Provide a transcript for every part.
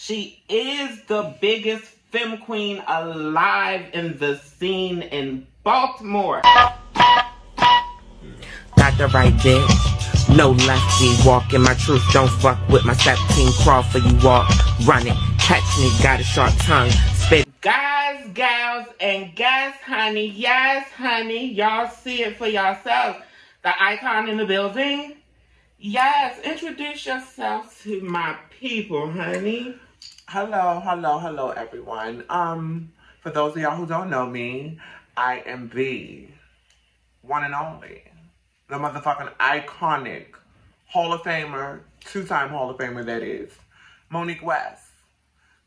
She is the biggest femme queen alive in the scene in Baltimore. Got the right bitch, no lefty, walking my truth, don't fuck with my step team, crawl for you, walk, run it, catch me, got a sharp tongue, spit. Guys, gals, and guys, honey, yes, honey, y'all see it for yourselves. The icon in the building. Yes, introduce yourself to my people, honey. Hello, everyone. For those of y'all who don't know me, I am the one and only, the motherfucking iconic Hall of Famer, two-time Hall of Famer, that is, Monique West.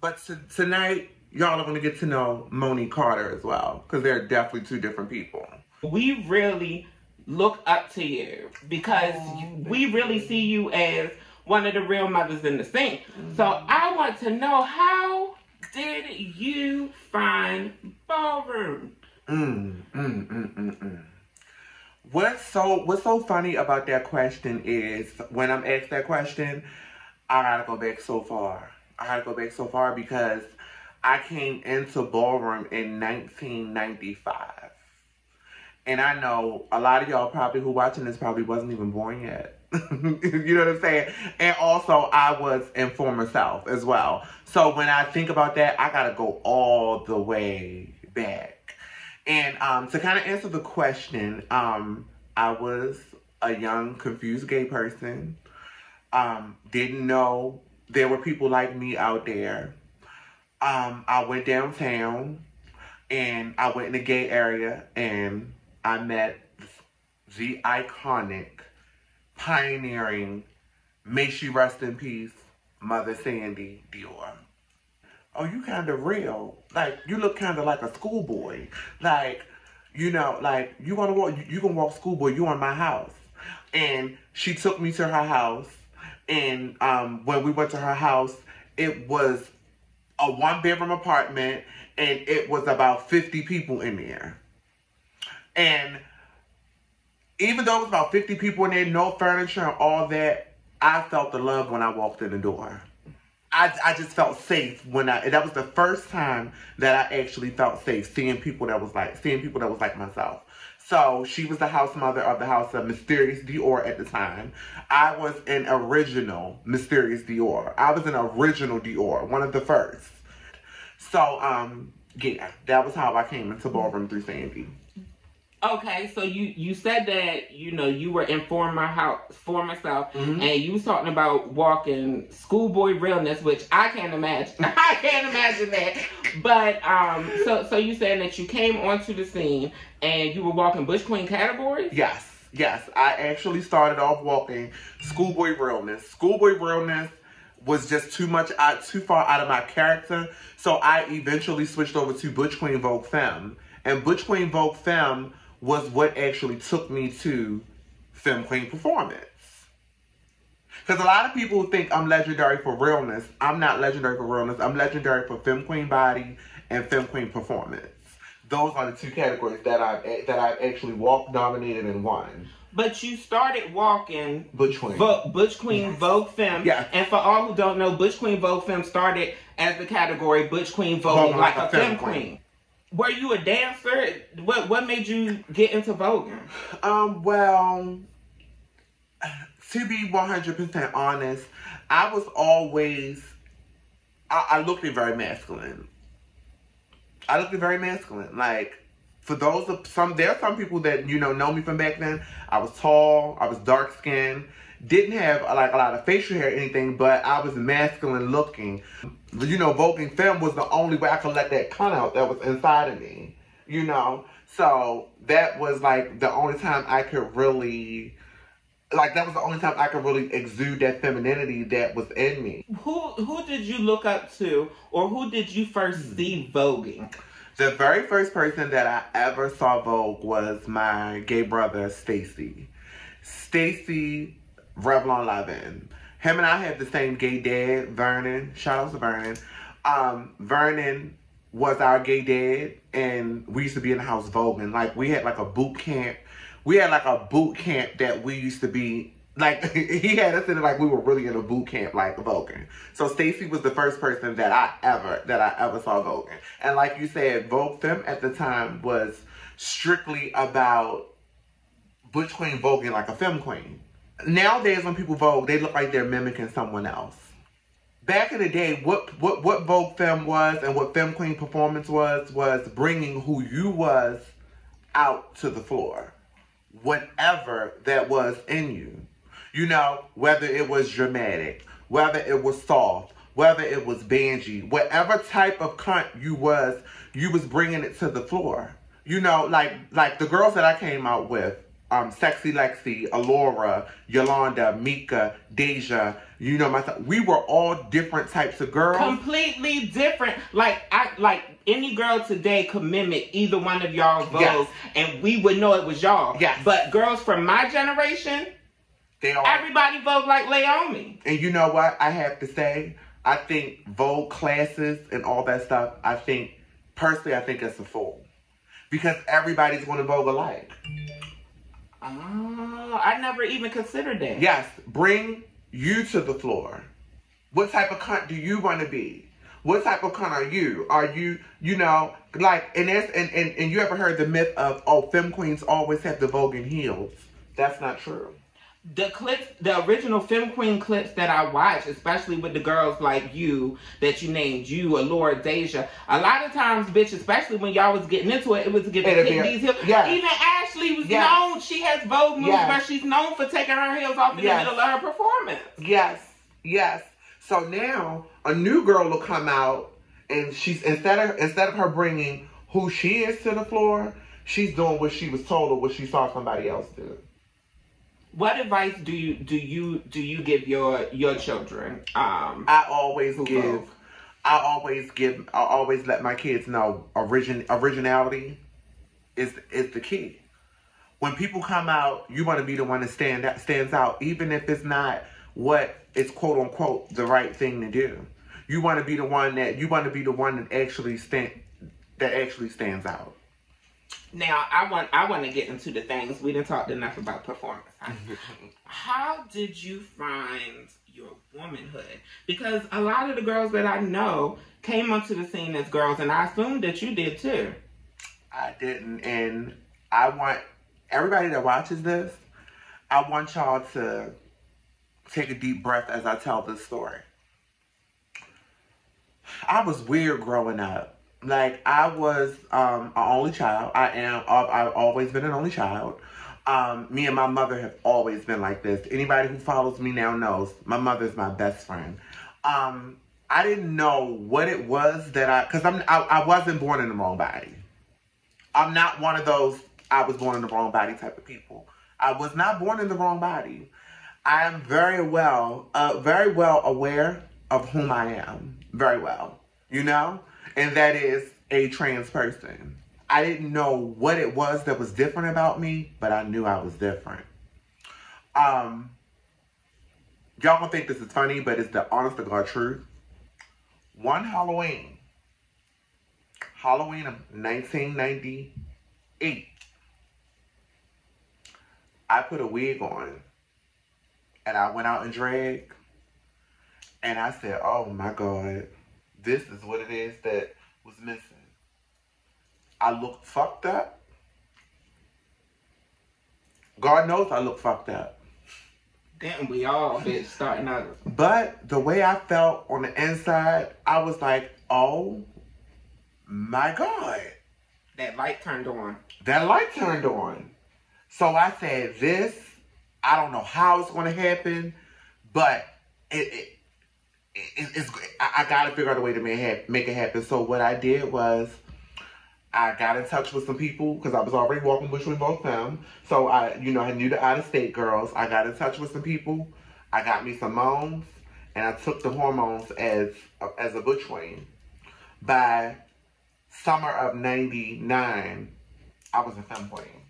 But tonight, y'all are going to get to know Monique Carter as well, because they're definitely two different people. We really look up to you because we really see you as one of the real mothers in the scene. So I want to know, how did you find Ballroom? What's so funny about that question is, when I'm asked that question, I gotta go back so far. Because I came into Ballroom in 1995. And I know a lot of y'all probably who watching this probably wasn't even born yet. You know what I'm saying? And also, I was in former South as well. So when I think about that, I gotta go all the way back. And to kind of answer the question, I was a young, confused gay person. Didn't know there were people like me out there. I went downtown and I went in the gay area and I met the iconic, pioneering, may she rest in peace, Mother Sandy Dior. Oh, you kind of real. Like, you look kind of like a schoolboy. Like, you know, like, you want to walk, you can walk schoolboy, you in my house. And she took me to her house. And when we went to her house, it was a one-bedroom apartment. And it was about 50 people in there. And even though it was about 50 people in there, no furniture and all that, I felt the love when I walked in the door. I just felt safe that was the first time that I actually felt safe, seeing people that was like myself. So she was the house mother of the house of Mysterious Dior at the time. I was an original Mysterious Dior. I was an original Dior, one of the first. So, yeah, that was how I came into Ballroom through Sandy. Okay, so you said that, you know, you were in former South, and you was talking about walking schoolboy realness, which I can't imagine. I can't imagine that. But so you saying that you came onto the scene and you were walking Bush Queen categories? Yes. I actually started off walking schoolboy realness. Schoolboy realness was just too far out of my character, so I eventually switched over to Butch Queen Vogue Femme, and Butch Queen Vogue Femme was what actually took me to Femme Queen Performance. Because a lot of people think I'm legendary for realness. I'm not legendary for realness. I'm legendary for Femme Queen Body and Femme Queen Performance. Those are the two categories that I've actually walked, dominated, and won. But you started walking Butch Queen. Butch Queen Vogue Femme. Yeah. And for all who don't know, Butch Queen Vogue Femme started as the category Butch Queen Vogue like a Femme Queen. Were you a dancer? What made you get into voguing? Well, to be 100% honest, I was always, I looked very masculine. Like, for there are some people that, you know me from back then. I was tall, I was dark skinned, didn't have like a lot of facial hair or anything, but I was masculine looking. You know, voguing femme was the only way I could let that come out that was inside of me, you know? So that was like the only time I could really, exude that femininity that was in me. Who did you look up to, or who did you first see voguing? The very first person that I ever saw vogue was my gay brother, Stacy Revlon Levin. Him and I have the same gay dad, Vernon. Shout out to Vernon. Vernon was our gay dad, and we used to be in the house voguing. Like, we had like a boot camp. We had like a boot camp that we used to be Like, he had us in it like we were really in a boot camp, like, voguing. So Stacey was the first person that I ever saw voguing. And like you said, Vogue Femme at the time was strictly about butch queen voguing like a femme queen. Nowadays, when people vogue, they look like they're mimicking someone else. Back in the day, what Vogue Femme was and what Femme Queen performance was bringing who you was out to the floor. Whatever that was in you. You know, whether it was dramatic, whether it was soft, whether it was bangy, whatever type of cunt you was bringing it to the floor. You know, like the girls that I came out with, Sexy Lexi, Alora, Yolanda, Mika, Deja, you know, myself. We were all different types of girls. Completely different. Like any girl today could mimic either one of y'all vogues, yes. and we would know it was y'all. Yes. But girls from my generation, everybody vogue like Laomi. And you know what? I have to say, I think Vogue classes and all that stuff, personally, I think it's a fool. Because everybody's going to Vogue alike. Oh, I never even considered that. Yes, bring you to the floor. What type of cunt do you want to be? What type of cunt are you? Are you, you know, like, and you ever heard the myth of, oh, femme queens always have the voguing heels? That's not true. The clips, the original Femme Queen clips that I watched, especially with the girls like you, that you named, you, Allura, Deja, a lot of times, bitch, especially when y'all was getting into it, it was to get these heels. Yes. Even Ashley was known, she has Vogue moves where she's known for taking her heels off in the middle of her performance. Yes, yes. So now, a new girl will come out, and she's, instead of her bringing who she is to the floor, she's doing what she was told or what she saw somebody else do. What advice do you give your children? I always let my kids know originality is the key. When people come out, you want to be the one that stands out, even if it's not what is quote unquote the right thing to do. You want to be the one that actually stands out. Now, I want to get into the things. We didn't talk enough about performance. How did you find your womanhood? Because a lot of the girls that I know came onto the scene as girls, and I assumed that you did too. I didn't, and I want everybody that watches this, I want y'all to take a deep breath as I tell this story. I was weird growing up. Like, I was an only child. I've always been an only child. Me and my mother have always been like this. Anybody who follows me now knows my mother's my best friend. I didn't know what it was that because I wasn't born in the wrong body. I'm not one of those I was born in the wrong body type of people. I was not born in the wrong body. I am very well aware of whom I am. Very well, you know? And that is a trans person. I didn't know what it was that was different about me, but I knew I was different. Y'all gonna think this is funny, but it's the honest to God truth. One Halloween of 1998, I put a wig on, and I went out in drag, and I said, oh my God, this is what it is that was missing. I looked fucked up. God knows I look fucked up. Didn't we all, bitch, starting out? But the way I felt on the inside, I was like, oh my God. That light turned on. That light turned on. So I said, I don't know how it's going to happen, but I got to figure out a way to make it happen. So what I did was, I got in touch with some people because I was already walking between both them. So I knew the out-of-state girls. I got in touch with some people. I got me some moans, and I took the hormones as a butch queen. By summer of '99, I was a femme queen.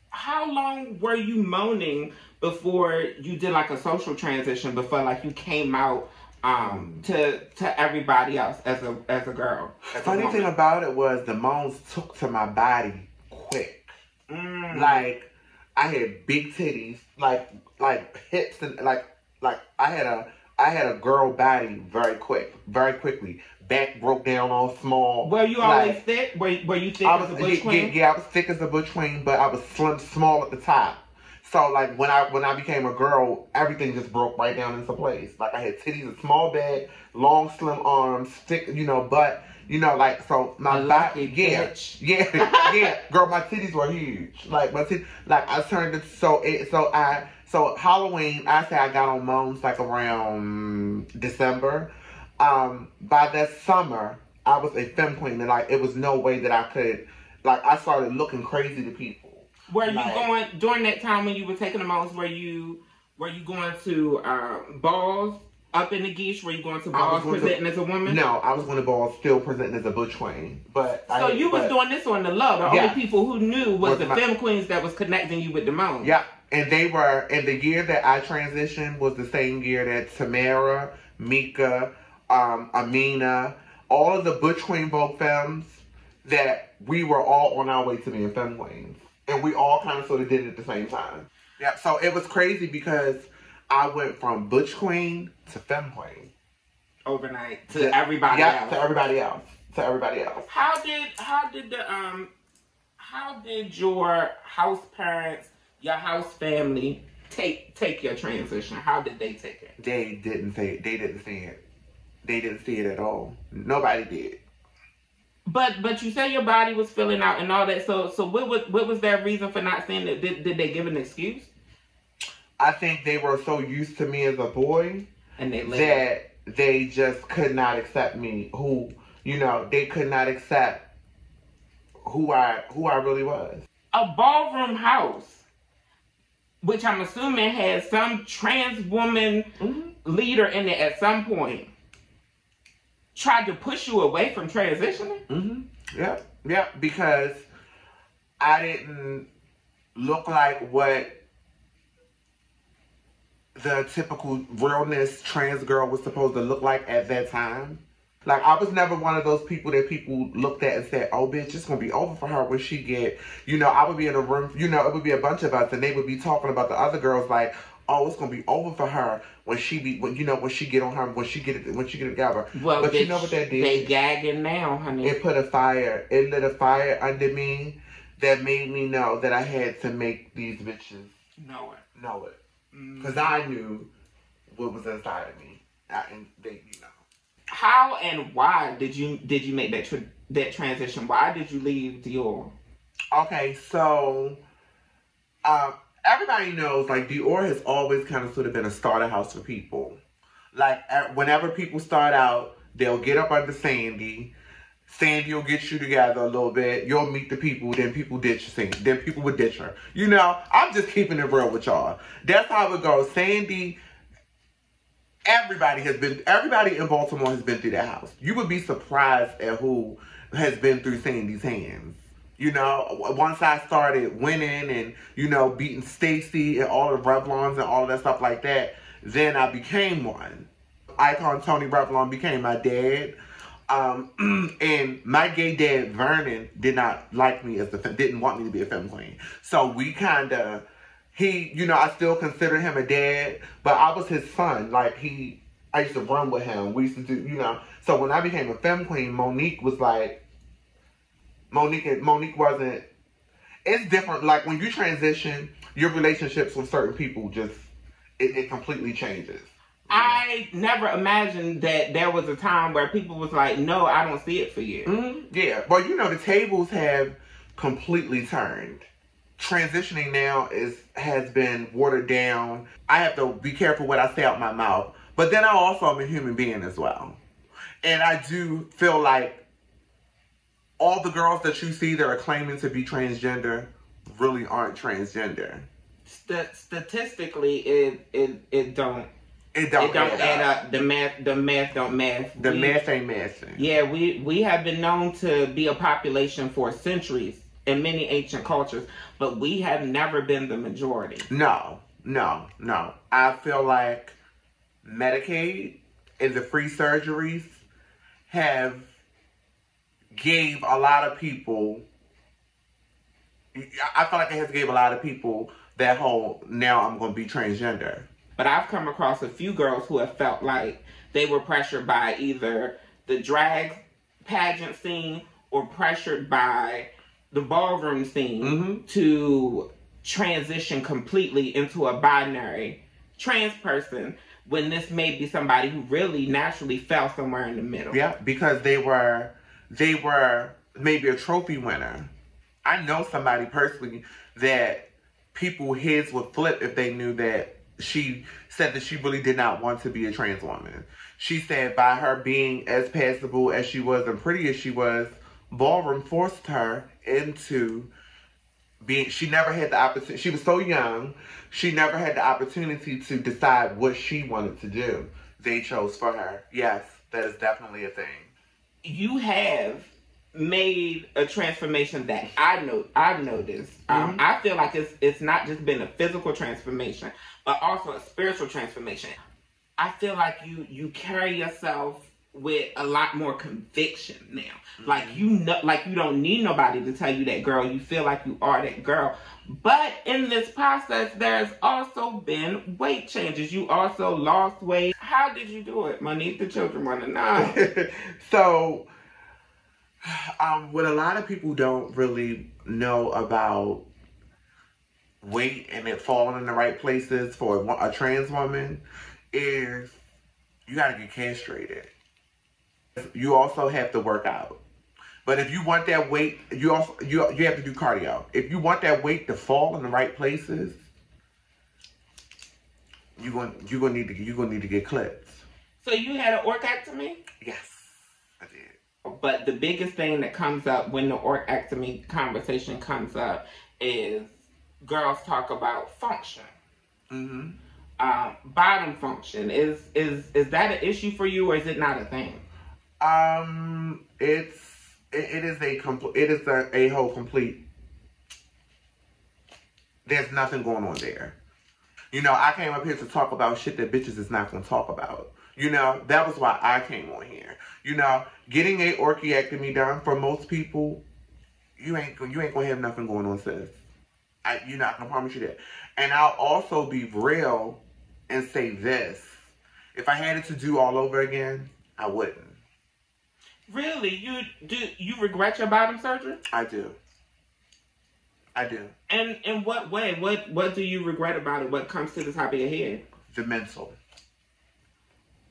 How long were you moaning before you did like a social transition? Before like you came out to everybody else as a girl? Funny thing about it was the moans took to my body quick. Like, I had big titties, like hips, and like I had a girl body very quickly. Back broke down all small. Were you always thick? Were you thick as a butch queen? Yeah, I was thick as a butch queen, but I was small at the top. So like when I became a girl, everything just broke right down into place. Like I had titties, a small back, long slim arms, thick, butt, like so my body, yeah, girl, my titties were huge. Like I turned it so Halloween, I say I got on Moans like around December. By that summer, I was a femme queen, and like it was no way that I could, like I started looking crazy to people. Were you going during that time when you were taking the Moans? Were you going to balls up in the Geesh? Were you going to balls presenting as a woman? No, I was going to balls still presenting as a butch queen. But you was doing this on the low. The only people who knew was the femme queens that was connecting you with the Moans. Yeah, and they were, and the year that I transitioned was the same year that Tamara, Mika, Amina, all of the butch queen Vogue femmes, that we were all on our way to being femme queens. And we all kind of sort of did it at the same time. Yeah, so it was crazy because I went from butch queen to femme queen. Overnight to everybody else. Yeah, to everybody else. To everybody else. How did your house parents, your house family take your transition? How did they take it? They didn't see it. They didn't see it at all. Nobody did. But you say your body was filling out and all that. So what was their reason for not saying it? Did they give an excuse? I think they were so used to me as a boy and that they just could not accept me. They could not accept who I really was. A ballroom house, which I'm assuming had some trans woman leader in it at some point, tried to push you away from transitioning? Mm-hmm. Yeah, because I didn't look like what the typical realness trans girl was supposed to look like at that time. Like, I was never one of those people that people looked at and said, oh, bitch, it's going to be over for her when she get, I would be in a room, it would be a bunch of us, and they would be talking about the other girls like, oh, it's gonna be over for her when she get on her, when she get it together. Well, but you know what that did? They gagging now, honey. It lit a fire under me that made me know that I had to make these bitches know it. Because I knew what was inside of me. And they, How and why did you make that transition? Why did you leave Dior? Okay, so everybody knows, like, Dior has always kind of sort of been a starter house for people. Like, whenever people start out, they'll get up under Sandy. Sandy will get you together a little bit. You'll meet the people, then people ditch Sandy. Then people would ditch her. I'm just keeping it real with y'all. That's how it goes. Sandy, everybody in Baltimore has been through that house. You would be surprised at who has been through Sandy's hands. Once I started winning and, beating Stacy and all the Revlons and all of that stuff like that, then I became one. Icon Tony Revlon became my dad. And my gay dad, Vernon, did not like me didn't want me to be a femme queen. So we I still consider him a dad, but I was his son. Like, I used to run with him. We used to do, So when I became a femme queen, Monique was like, Monique wasn't, it's different. Like, when you transition, your relationships with certain people it completely changes. I never imagined that there was a time where people was like, no, I don't see it for you. Mm-hmm. Yeah. But, the tables have completely turned. Transitioning now has been watered down. I have to be careful what I say out my mouth. But then I also am a human being as well. And I do feel like all the girls that you see that are claiming to be transgender really aren't transgender. Statistically, it don't add up. The math don't math. The math ain't mathing. Yeah, we have been known to be a population for centuries in many ancient cultures, but we have never been the majority. No. I feel like Medicaid and the free surgeries have gave a lot of people, I feel like it has gave a lot of people that whole, now I'm going to be transgender. But I've come across a few girls who have felt like they were pressured by either the drag pageant scene or pressured by the ballroom scene to transition completely into a binary trans person, when this may be somebody who really naturally fell somewhere in the middle. Yeah, because they were maybe a trophy winner. I know somebody personally that people heads would flip if they knew that she said that she really did not want to be a trans woman. She said by her being as passable as she was and pretty as she was, ballroom forced her into being, she never had the opportunity, she was so young, she never had the opportunity to decide what she wanted to do. They chose for her. Yes, that is definitely a thing. You have made a transformation that I've noticed. I feel like it's not just been a physical transformation, but also a spiritual transformation. I feel like you carry yourself with a lot more conviction now. Like you don't need nobody to tell you that, girl. You feel like you are that girl. But in this process, there's also been weight changes. You also lost weight. How did you do it, Monique? The children want to know. So, what a lot of people don't really know about weight and it falling in the right places for a trans woman is you got to get castrated. You also have to work out. But if you want that weight, you have to do cardio. If you want that weight to fall in the right places, you're gonna need to get clips. So you had an orchectomy? Yes, I did. But the biggest thing that comes up when the orchectomy conversation comes up is girls talk about function. Bottom function. Is that an issue for you, or is it not a thing? It is a whole complete. There's nothing going on there. You know, I came up here to talk about shit that bitches is not going to talk about. You know, that was why I came on here. You know, getting a orchiectomy done for most people, you ain't gonna have nothing going on, sis. I can promise you that. And I'll also be real and say this: if I had it to do all over again, I wouldn't. Really? You regret your bottom surgery? I do. And in what way? What do you regret about it? What comes to the top of your head? The mental.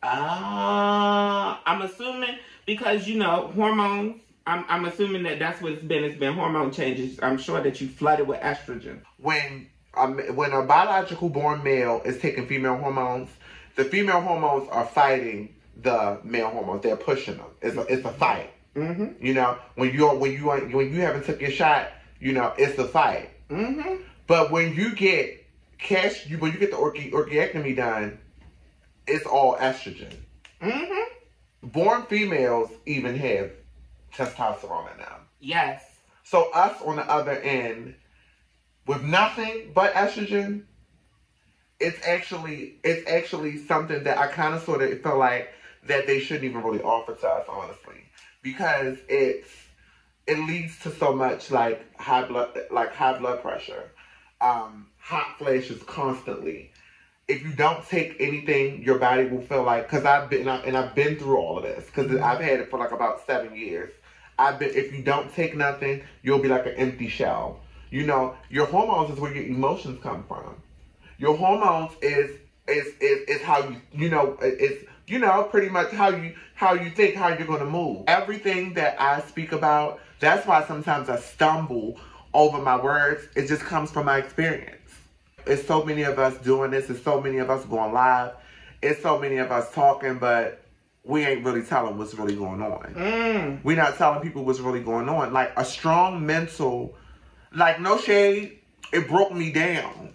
I'm assuming because, you know, hormones, I'm assuming that's what it's been. It's been hormone changes. I'm sure that you flooded with estrogen. When a biological born male is taking female hormones, the female hormones are fighting the male hormones. They're pushing them. It's a fight. You know, when you haven't took your shot, you know, it's a fight. But when you get when you get the orchiectomy done, it's all estrogen. Born females even have testosterone in them. Yes. So us on the other end, with nothing but estrogen, it's actually something that I kind of sort of feel like that they shouldn't even really offer to us, honestly, because it leads to so much like high blood pressure, hot flashes constantly. If you don't take anything, your body will feel like, because I've been through all of this, because I've had it for like about 7 years. If you don't take nothing, you'll be like an empty shell. You know, your hormones is where your emotions come from. Your hormones is how it's pretty much how you think, how you're gonna move. Everything that I speak about, that's why sometimes I stumble over my words. It just comes from my experience. It's so many of us doing this. It's so many of us going live. It's so many of us talking, but we ain't really telling what's really going on. We're not telling people what's really going on. Like a strong mental, like no shade, it broke me down.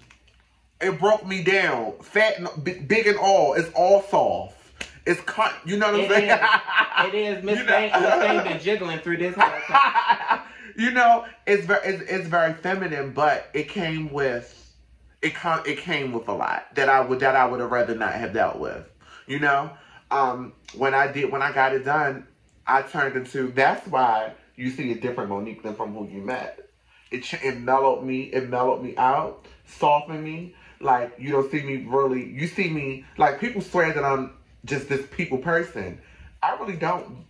It broke me down. Fat, big and all. It's all soft. It's cut. You know what I'm saying? It is. Miss Thing been jiggling through this house. You know, it's very feminine, but it came with a lot that I would have rather not have dealt with. You know, when I got it done, I turned into. That's why you see a different Monique than from who you met. it mellowed me. It mellowed me out, softened me. Like, you don't see me really. You see me like people swear that I'm just this people person. I really don't.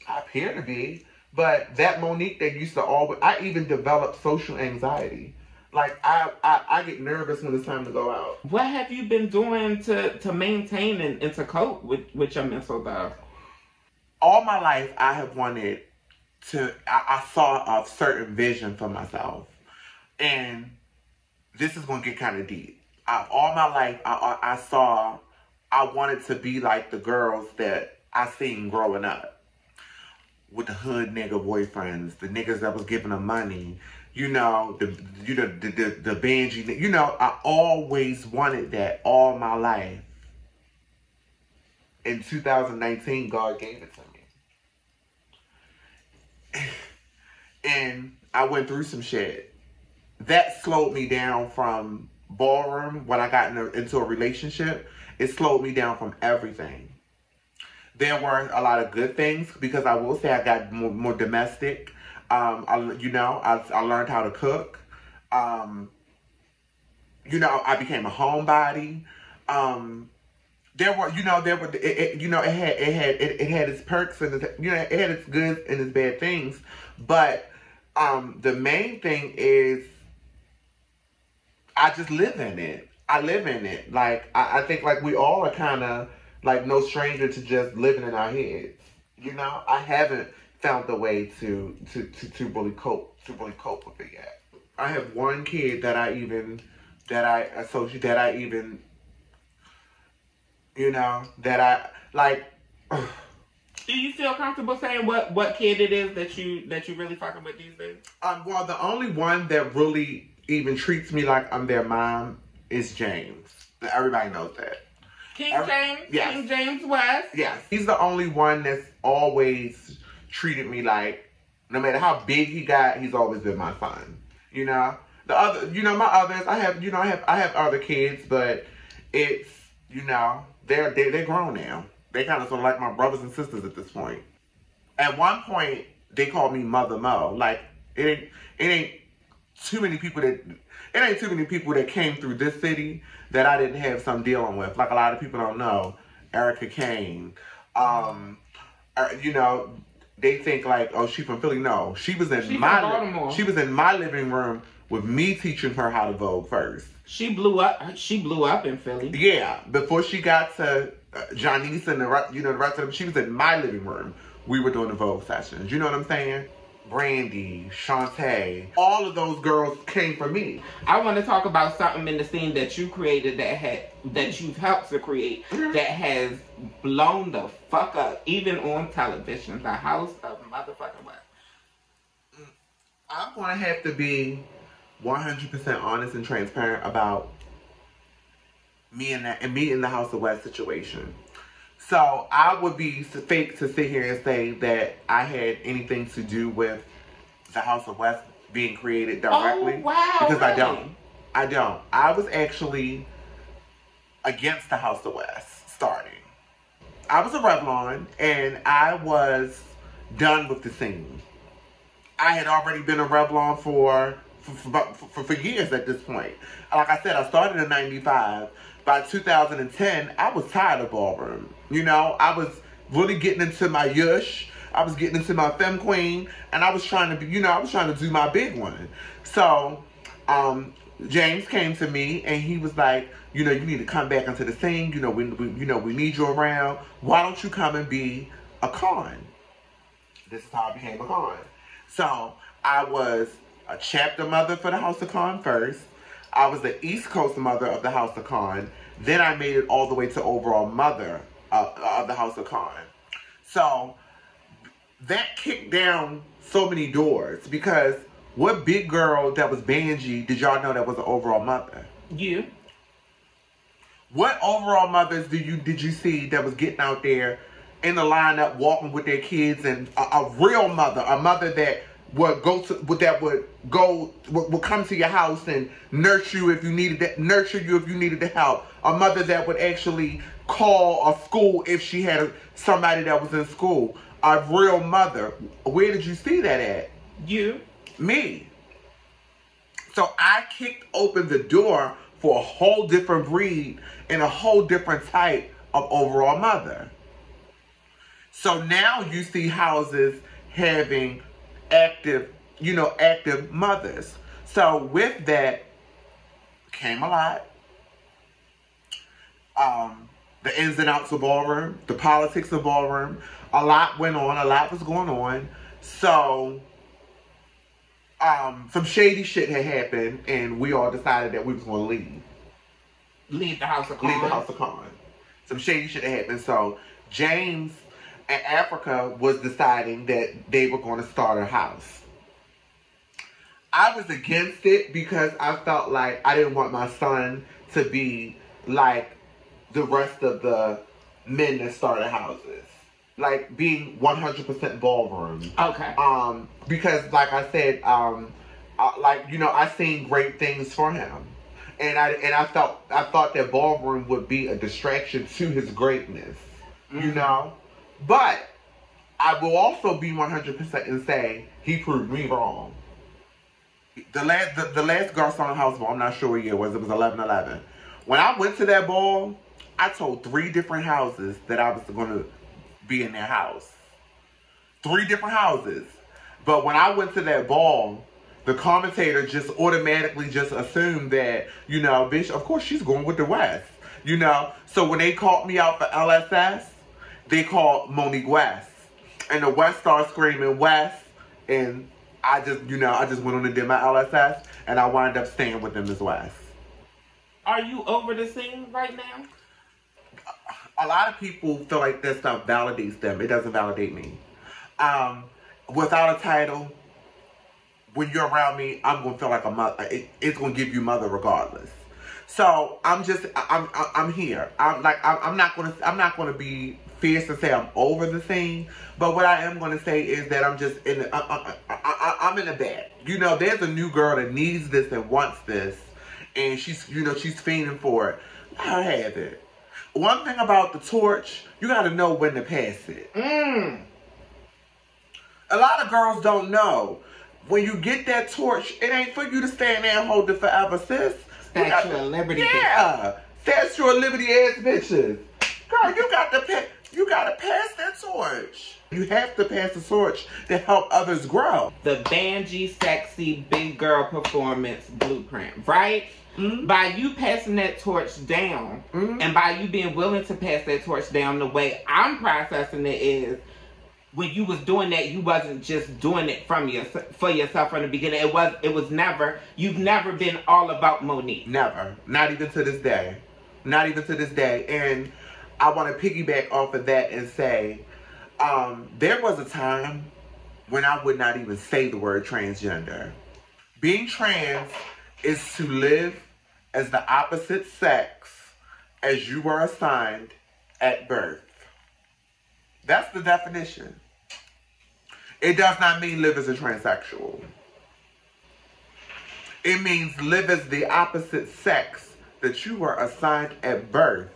I appear to be, but that Monique that used to always. I even developed social anxiety. Like I get nervous when it's time to go out. What have you been doing to maintain and to cope with your mental health? All my life, I have wanted to. I saw a certain vision for myself, and this is going to get kind of deep. All my life, I wanted to be like the girls that I seen growing up, with the hood nigga boyfriends, the niggas that was giving them money. You know, the Benji, you know, I always wanted that all my life. In 2019, God gave it to me. And I went through some shit. That slowed me down from Ballroom when I got into a relationship. It slowed me down from everything. There were a lot of good things because I will say I got more domestic. I learned how to cook. I became a homebody. It had its perks and it had its good and its bad things. But the main thing is I just live in it. I live in it. Like I think like we all are kind of like no stranger to just living in our heads. You know, I haven't found the way to really cope with it yet. I have one kid that I Do you feel comfortable saying what kid it is that you really fucking with these days? Well, the only one that really even treats me like I'm their mom is James. Everybody knows that. James? Yes. King James West? Yes. He's the only one that's always treated me like, no matter how big he got, he's always been my son. You know? My others, I have other kids, but it's, they're grown now. They kind of sort of like my brothers and sisters at this point. At one point, they called me Mother Mo. Like, it ain't too many people that came through this city that I didn't have some dealing with. Like a lot of people don't know. Erica Kane. They think like, oh, she's from Philly. No, she was in my living room with me teaching her how to Vogue first. She blew up in Philly. Yeah, before she got to Janice and the rest of them, she was in my living room. We were doing the Vogue sessions. You know what I'm saying? Brandy, Shantae, all of those girls came from me. I want to talk about something in the scene that you created that you've helped to create that has blown the fuck up, even on television. The House of Motherfucking West. I'm gonna have to be 100% honest and transparent about me in the House of West situation. So I would be fake to sit here and say that I had anything to do with the House of West being created directly. Oh, wow. Because really? I don't. I was actually against the House of West starting. I was a Revlon and I was done with the scene. I had already been a Revlon for years at this point. Like I said, I started in 95. By 2010, I was tired of Ballroom. I was really getting into my yush. I was getting into my femme queen, and I was trying to do my big one. So, James came to me, and he was like, you need to come back into the scene. We need you around. Why don't you come and be a con? This is how I became a con. So, I was a chapter mother for the House of Con first. I was the East Coast mother of the House of Con. Then I made it all the way to overall mother of the House of Con. So that kicked down so many doors because what big girl that was Benji did y'all know that was the overall mother? You. What overall mothers did you see that was getting out there in the lineup walking with their kids and a real mother, a mother that would come to your house and nurture you if you needed the help. A mother that would actually call a school if she had somebody that was in school. A real mother. Where did you see that at? You. Me. So I kicked open the door for a whole different breed and a whole different type of overall mother. So now you see houses having active mothers. So with that came a lot. The ins and outs of Ballroom, the politics of Ballroom. A lot went on, a lot was going on. So some shady shit had happened, and we all decided that we was going to leave. Leave the House of Con. Leave the House of Con. Some shady shit had happened. So James and Africa was deciding that they were going to start a house. I was against it because I felt like I didn't want my son to be like the rest of the men that started houses. Like being 100% Ballroom. Okay. Because like I said, I seen great things for him. And I thought that Ballroom would be a distraction to his greatness. You know? But I will also be 100% and say he proved me wrong. The last Garcon House ball, I'm not sure what year it was 11/11. When I went to that ball, I told 3 different houses that I was going to be in their house. 3 different houses. But when I went to that ball, the commentator just automatically just assumed that, bitch, of course she's going with the West. So when they called me out for LSS, they called Monique West. And the West started screaming West, and I just went on and did my LSS, and I wound up staying with them as West. Are you over the scene right now? A lot of people feel like that stuff validates them. It doesn't validate me. Without a title, when you're around me, I'm gonna feel like a mother. It's gonna give you mother regardless. So I'm here. I'm not gonna be fierce and say I'm over the scene. But what I am gonna say is that I'm just I'm in a bed. There's a new girl that needs this and wants this, and she's fiending for it. Let her have it. One thing about the torch, you gotta know when to pass it. A lot of girls don't know. When you get that torch, it ain't for you to stand there and hold it forever, sis. Statue of Liberty. Yeah. Statue of Liberty ass bitches. Girl, you gotta pass that torch. You have to pass the torch to help others grow. The Banji Sexy Big Girl Performance Blueprint, right? Mm-hmm. By you passing that torch down, and by you being willing to pass that torch down, the way I'm processing it is, when you was doing that, you wasn't just doing it for yourself from the beginning. You've never been all about Monique. Never. Not even to this day. Not even to this day. And I want to piggyback off of that and say, there was a time when I would not even say the word transgender. Being trans is to live as the opposite sex as you were assigned at birth. That's the definition. It does not mean live as a transsexual. It means live as the opposite sex that you were assigned at birth.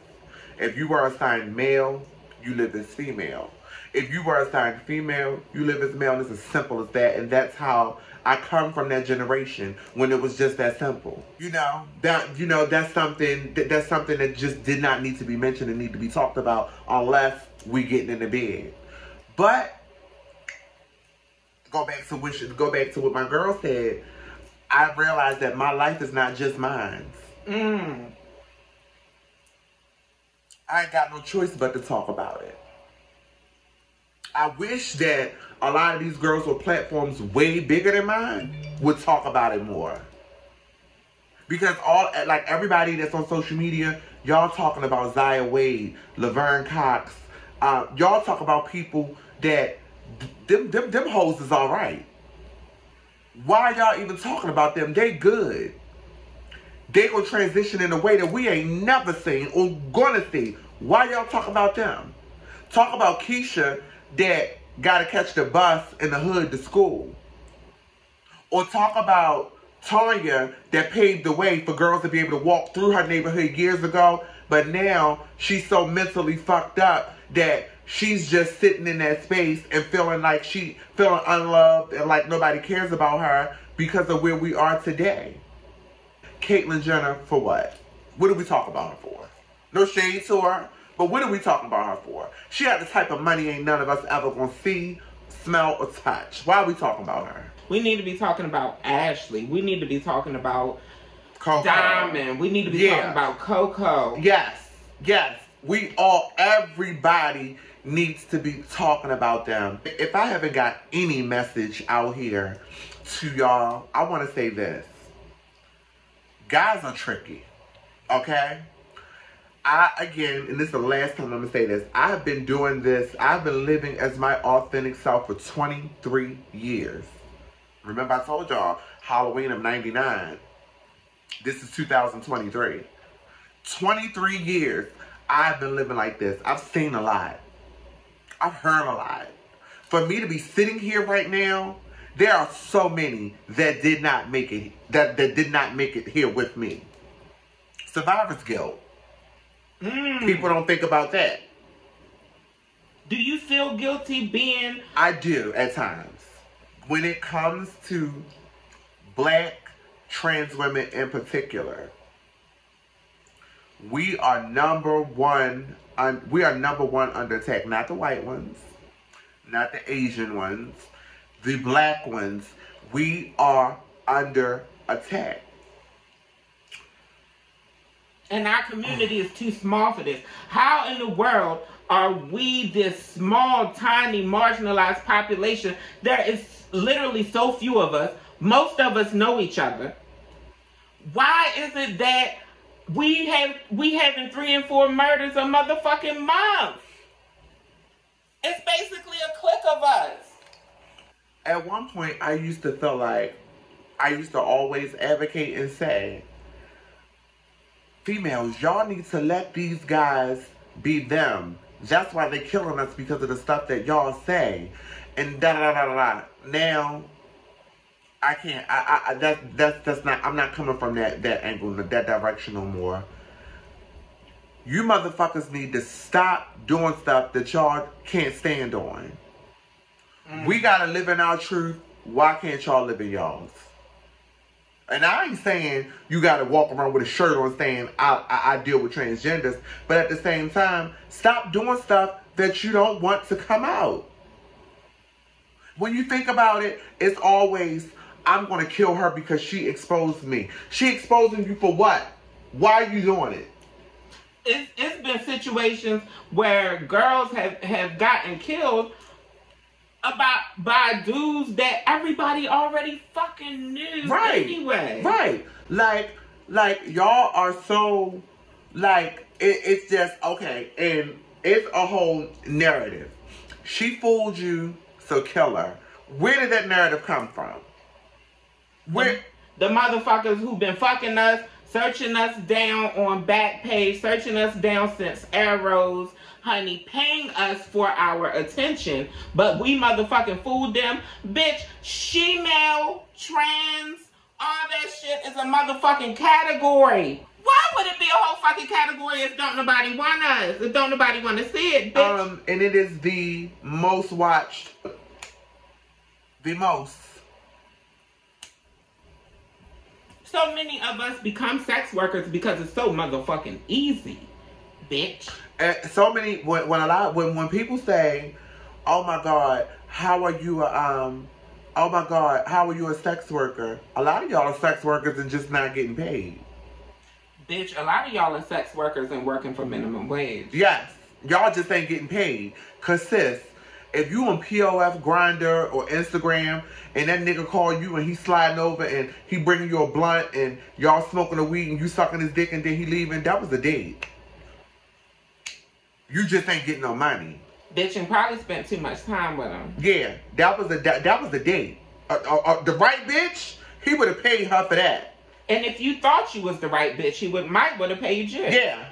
If you were assigned male, you live as female. If you were assigned female, you live as male. And it's as simple as that. And that's how I come from that generation, when it was just that simple. That's something that just did not need to be mentioned and need to be talked about unless we getting in the bed. But go back to what my girl said. I realized that my life is not just mine. I ain't got no choice but to talk about it. I wish that a lot of these girls with platforms way bigger than mine would talk about it more. Because everybody that's on social media, y'all talking about Zaya Wade, Laverne Cox. Y'all talk about people that them hoes is all right. Why y'all even talking about them? They good. They gonna transition in a way that we ain't never seen or gonna see. Why y'all talk about them? Talk about Keisha that gotta catch the bus in the hood to school. Or talk about Tanya that paved the way for girls to be able to walk through her neighborhood years ago, but now she's so mentally fucked up that she's just sitting in that space and feeling unloved and like nobody cares about her because of where we are today. Caitlyn Jenner for what? What do we talk about her for? No shade to her, but what are we talking about her for? She had the type of money ain't none of us ever gonna see, smell, or touch. Why are we talking about her? We need to be talking about Ashley. We need to be talking about Coco. Diamond. We need to be talking about Coco. Yes. Everybody needs to be talking about them. If I haven't got any message out here to y'all, I want to say this. Guys are tricky, okay? Again, and this is the last time I'm going to say this, I have been doing this, I've been living as my authentic self for 23 years. Remember I told y'all, Halloween of 99. This is 2023. 23 years, I've been living like this. I've seen a lot. I've heard a lot. For me to be sitting here right now, there are so many that did not make it, that did not make it here with me. Survivor's guilt. People don't think about that. Do you feel guilty being... I do, at times. When it comes to black trans women in particular, we are number one under attack. Not the white ones, not the Asian ones, the black ones. We are under attack. And our community is too small for this. How in the world are we this small, tiny, marginalized population? There is literally so few of us. Most of us know each other. Why is it that we having 3 and 4 murders a motherfucking month? It's basically a clique of us. At one point, I used to feel like, I used to always advocate and say, females, y'all need to let these guys be them. That's why they're killing us, because of the stuff that y'all say. And da-da-da-da-da. Now, I can't, that's not, I'm not coming from that angle, that direction no more. You motherfuckers need to stop doing stuff that y'all can't stand on. We gotta live in our truth. Why can't y'all live in y'all's? And I ain't saying you gotta walk around with a shirt on saying I deal with transgenders, but at the same time, stop doing stuff that you don't want to come out. When you think about it, it's always, I'm gonna kill her because she exposed me. She exposing you for what? Why are you doing it? It's been situations where girls have gotten killed by dudes that everybody already fucking knew anyway. Right. Like y'all are so, like, it's just, okay, and it's a whole narrative. She fooled you, so kill her. Where did that narrative come from? Where? The motherfuckers who've been fucking us, searching us down on Backpage, searching us down since Arrows, honey, paying us for our attention, but we motherfucking fooled them. Bitch, she-male, trans, all that shit is a motherfucking category. Why would it be a whole fucking category if don't nobody want us? If don't nobody want to see it, bitch? And it is the most watched. The most. So many of us become sex workers because it's so motherfucking easy, bitch. So many, when people say, oh my God, how are you a sex worker? A lot of y'all are sex workers and just not getting paid. Bitch, a lot of y'all are sex workers and working for minimum wage. Yes. Y'all just ain't getting paid. Cause sis, if you on POF, Grindr, or Instagram, and that nigga call you and he sliding over and he bringing you a blunt and y'all smoking a weed and you sucking his dick and then he leaving, that was a date. You just ain't getting no money. Bitch, and probably spent too much time with him. Yeah, that was a date. The right bitch, he would have paid her for that. And if you thought you was the right bitch, he might have paid you. Yeah,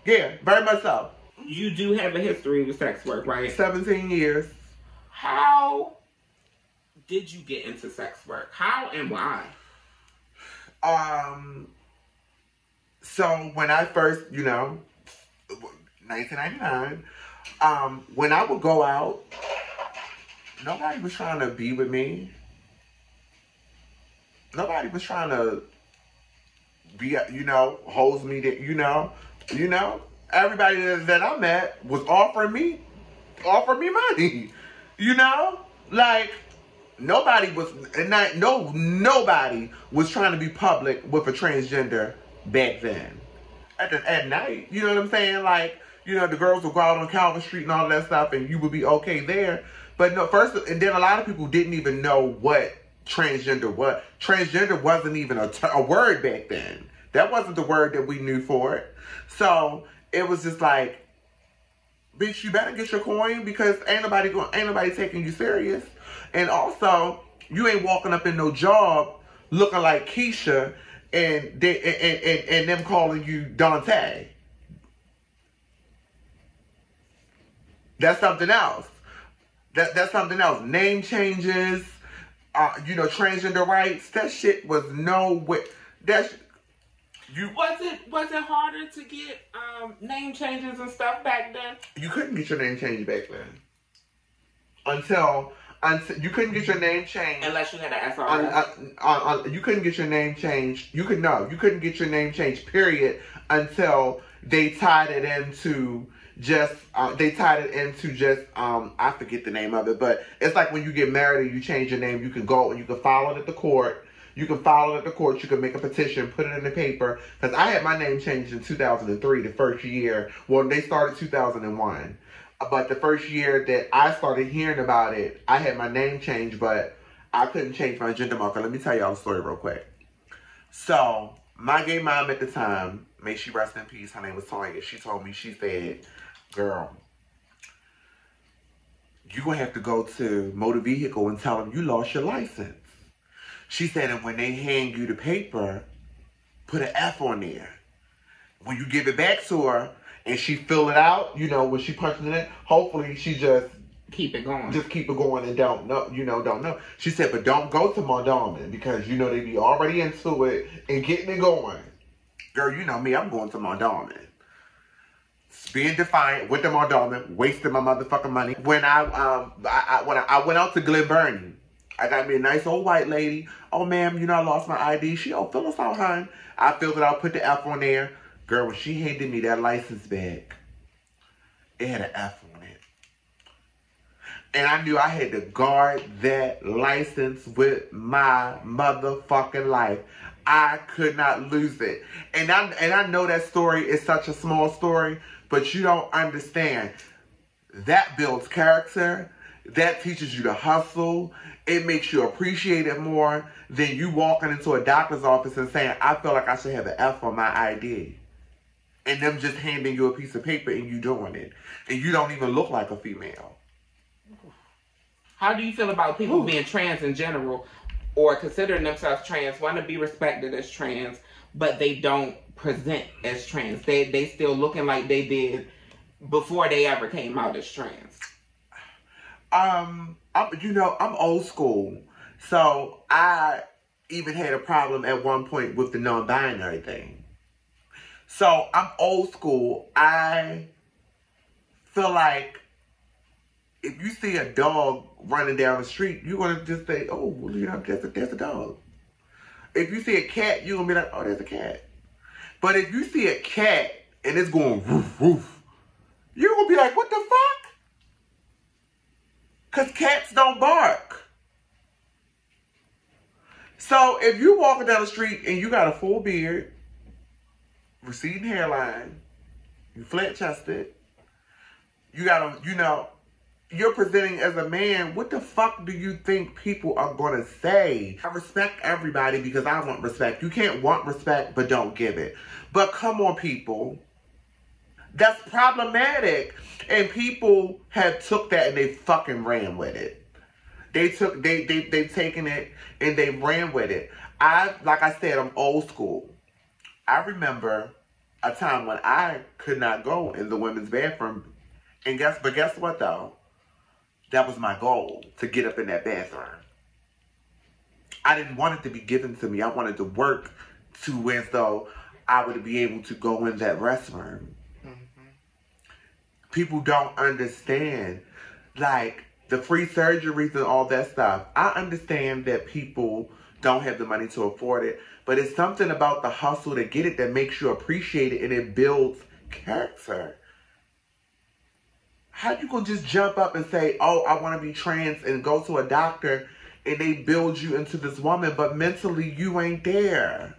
very much so. You do have a history with sex work, right? 17 years. How did you get into sex work? How and why? So when I first, 1999, When I would go out, nobody was trying to be with me. Nobody was trying to be, hose me, everybody that I met was offering me money, like nobody was trying to be public with a transgender back then. At night, you know what I'm saying? Like, the girls would go out on Calvin Street and all that stuff, and you would be okay there. But no, and then a lot of people didn't even know what transgender was. Transgender wasn't even a word back then. That wasn't the word that we knew for it. So it was just like, bitch, you better get your coin, because ain't nobody taking you serious. And also, you ain't walking up in no job looking like Keisha and them calling you Dante. That's something else. That's something else. Name changes, transgender rights. That shit was no way. Was it harder to get name changes and stuff back then? You couldn't get your name changed back then. Until you couldn't get your name changed unless you had an SRS. You couldn't get your name changed. You couldn't get your name changed. Period. Until they tied it into just. I forget the name of it, but it's like when you get married and you change your name, you can go and you can file it at the court. You can make a petition, put it in the paper. Because I had my name changed in 2003, the first year. Well, they started 2001. But the first year that I started hearing about it, I had my name changed, but I couldn't change my gender marker. Let me tell y'all a story real quick. So, my gay mom at the time, may she rest in peace, her name was Tonya. She told me, she said, girl, you're going to have to go to motor vehicle and tell them you lost your license. She said, and when they hand you the paper, put an F on there. When you give it back to her and she fill it out, when she punches it in, hopefully she just keep it going. Just keep it going and don't know. She said, but don't go to Mondawmin because they be already into it and getting it going. Girl, you know me, I'm going to Mondawmin. Being defiant with the Mondawmin, wasting my motherfucking money. When I went out to Glen Burnie, I got me a nice old white lady. Oh, ma'am, I lost my ID. She, fill us out, hon. I filled it out, put the F on there. Girl, when she handed me that license back, it had an F on it. And I knew I had to guard that license with my motherfucking life. I could not lose it. And I know that story is such a small story, but you don't understand. That builds character. That teaches you to hustle. It makes you appreciate it more than you walking into a doctor's office and saying, I feel like I should have an F on my ID. And them just handing you a piece of paper and you doing it. And you don't even look like a female. How do you feel about people being trans in general or considering themselves trans, want to be respected as trans, but they don't present as trans? They still looking like they did before they ever came out as trans. I'm old school. So I even had a problem at one point with the non-binary thing. So I'm old school. I feel like if you see a dog running down the street, you're going to just say, oh, there's a dog. If you see a cat, you're going to be like, oh, there's a cat. But if you see a cat and it's going woof, woof, you're going to be like, what the fuck? Because cats don't bark. So if you're walking down the street and you got a full beard, receding hairline, you flat-chested, you got you're presenting as a man, what the fuck do you think people are going to say? I respect everybody because I want respect. You can't want respect but don't give it. But come on, people. That's problematic. And people have took that and they fucking ran with it. They've taken it and they ran with it. Like I said, I'm old school. I remember a time when I could not go in the women's bathroom. And guess what though? That was my goal, to get up in that bathroom. I didn't want it to be given to me. I wanted to work as though I would be able to go in that restroom. people don't understand. Like, the free surgeries and all that stuff. I understand that people don't have the money to afford it, but it's something about the hustle to get it that makes you appreciate it, and it builds character. How you gonna just jump up and say, oh, I want to be trans, and go to a doctor and they build you into this woman, but mentally you ain't there?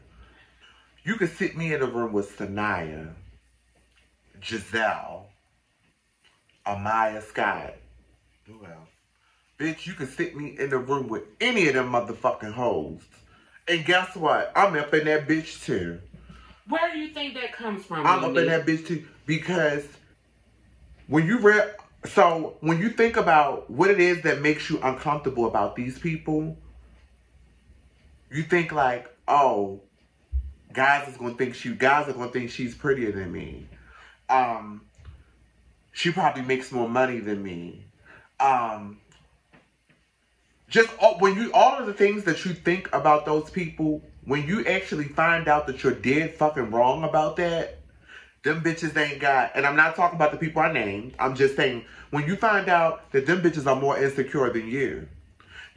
You could sit me in a room with Sanaya, Giselle, Amaya Scott. Who else? Bitch, you can sit me in the room with any of them motherfucking hoes. And guess what? I'm up in that bitch too. Where do you think that comes from? I'm up in that bitch too. Because when you when you think about what it is that makes you uncomfortable about these people, you think like, oh, guys are gonna think she's prettier than me. She probably makes more money than me. Just all of the things that you think about those people, when you actually find out that you're dead fucking wrong about that, them bitches ain't got, and I'm not talking about the people I named, I'm just saying, when you find out that them bitches are more insecure than you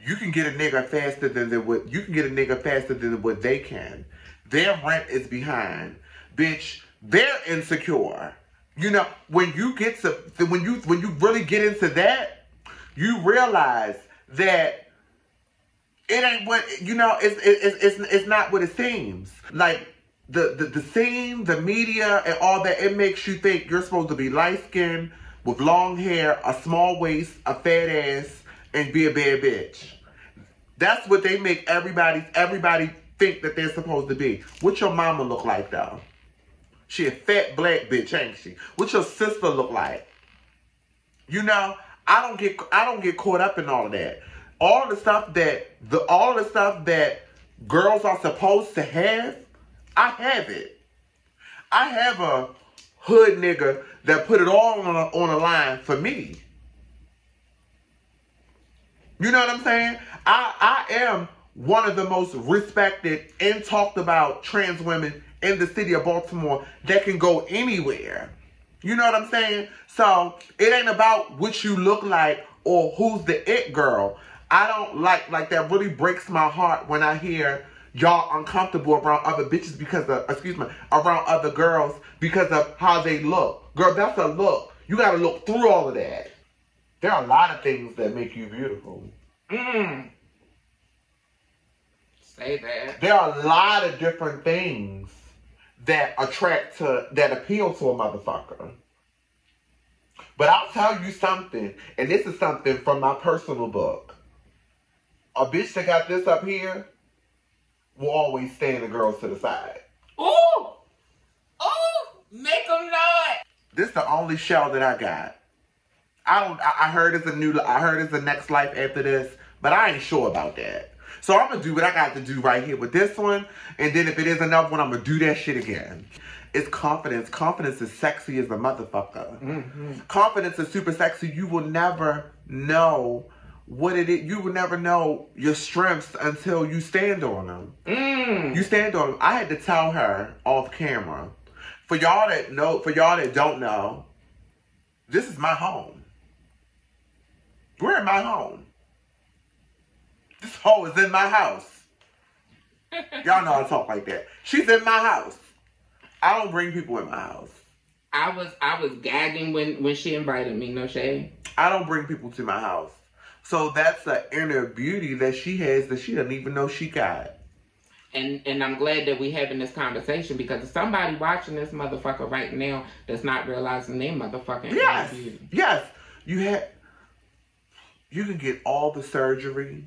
can get a nigga faster than what they can. Their rent is behind. Bitch, they're insecure. You know, when you really get into that, you realize that it ain't what, you know, it's not what it seems. Like, the scene, the media, and all that, it makes you think you're supposed to be light-skinned, with long hair, a small waist, a fat ass, and be a bad bitch. That's what they make everybody think that they're supposed to be. What your mama look like, though? She a fat black bitch, ain't she? What your sister look like? You know, I don't get caught up in all of that. All the stuff that girls are supposed to have, I have it. I have a hood nigga that put it all on a line for me. You know what I'm saying? I am one of the most respected and talked about trans women in the city of Baltimore that can go anywhere. You know what I'm saying? So it ain't about what you look like or who's the it girl. I don't like that really breaks my heart when I hear y'all uncomfortable around other bitches around other girls because of how they look. Girl, that's a look. You gotta look through all of that. There are a lot of things that make you beautiful. Say that. There are a lot of different things that appeal to a motherfucker. But I'll tell you something, and this is something from my personal book. A bitch that got this up here will always stand the girls to the side. Ooh! Ooh! Make them know it! This is the only shell that I got. I heard it's a next life after this, but I ain't sure about that. So I'm gonna do what I got to do right here with this one, and then if it is another one, I'm gonna do that shit again. It's confidence. Confidence is sexy as a motherfucker. Mm-hmm. Confidence is super sexy. You will never know what it is. You will never know your strengths until you stand on them. You stand on them. I had to tell her off camera. For y'all that don't know, this is my home. We're in my home. This hoe is in my house. Y'all know I talk like that. She's in my house. I don't bring people in my house. I was gagging when she invited me, no shade. I don't bring people to my house. So that's an inner beauty that she has that she doesn't even know she got. And I'm glad that we having this conversation because if somebody watching this motherfucker right now that's not realizing they motherfucking yes, beauty. Yes. You can get all the surgery.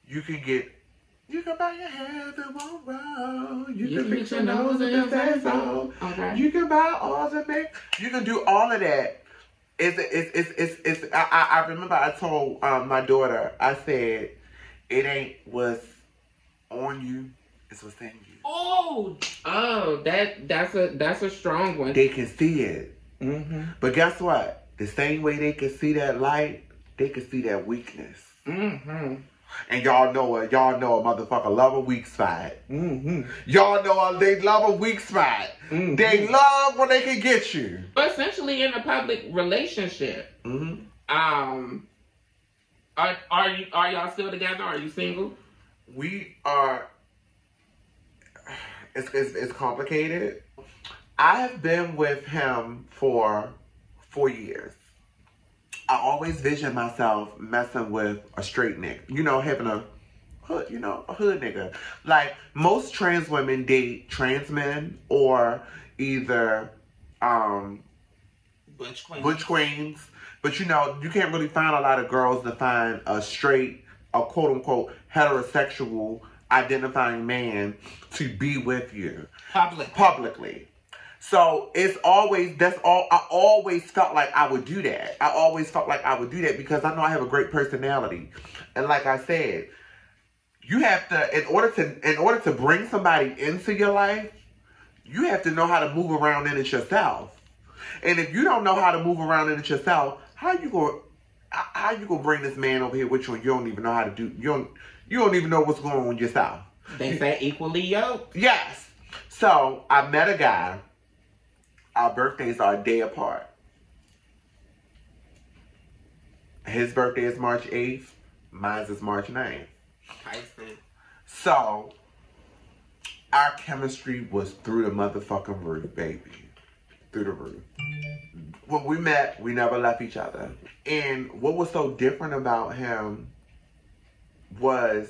You can buy your hair that won't roll. You can fix your nose and your face on. Okay. You can buy all the makeup. You can do all of that. I remember I told my daughter, I said, it ain't what's on you, it's what's in you. Oh, that's a strong one. They can see it. Mm-hmm. But guess what? The same way they can see that light, they can see that weakness. Mm-hmm. And y'all know a motherfucker love a weak spot. Y'all know they love a weak spot. They love when they can get you. Essentially in a public relationship. Are y'all still together? Are you single? We are. It's complicated. I have been with him for 4 years. I always vision myself messing with a straight nigga. You know, having a hood, a hood nigga. Like, most trans women date trans men or either Butch queens. But you can't really find a lot of girls to find a straight, a quote unquote heterosexual identifying man to be with you publicly. So I always felt like I would do that. I always felt like I would do that because I know I have a great personality. And like I said, you have to, in order to bring somebody into your life, you have to know how to move around in it yourself. And if you don't know how to move around in it yourself, how you gonna bring this man over here with you and you don't even know how to do, you don't even know what's going on with yourself. They say equally yoked. Yes. So I met a guy. Our birthdays are a day apart. His birthday is March 8th. Mine is March 9th. I see. So, our chemistry was through the motherfucking roof, baby. Through the roof. When we met, we never left each other. And what was so different about him was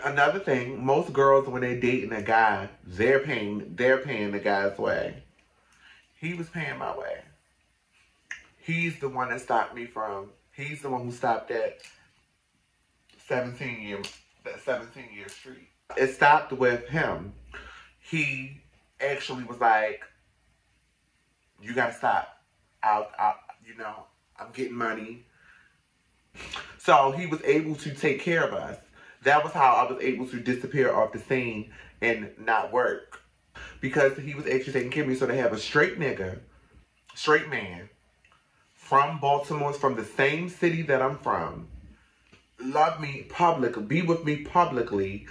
another thing, most girls when they're dating a guy, they're paying the guy's way. He was paying my way. He's the one that stopped me he's the one who stopped that 17-year streak. It stopped with him. He actually was like, you gotta stop. I'm getting money. So he was able to take care of us. That was how I was able to disappear off the scene and not work. Because he was actually taking care of me. So to have a straight man, from Baltimore, from the same city that I'm from, love me publicly, be with me publicly,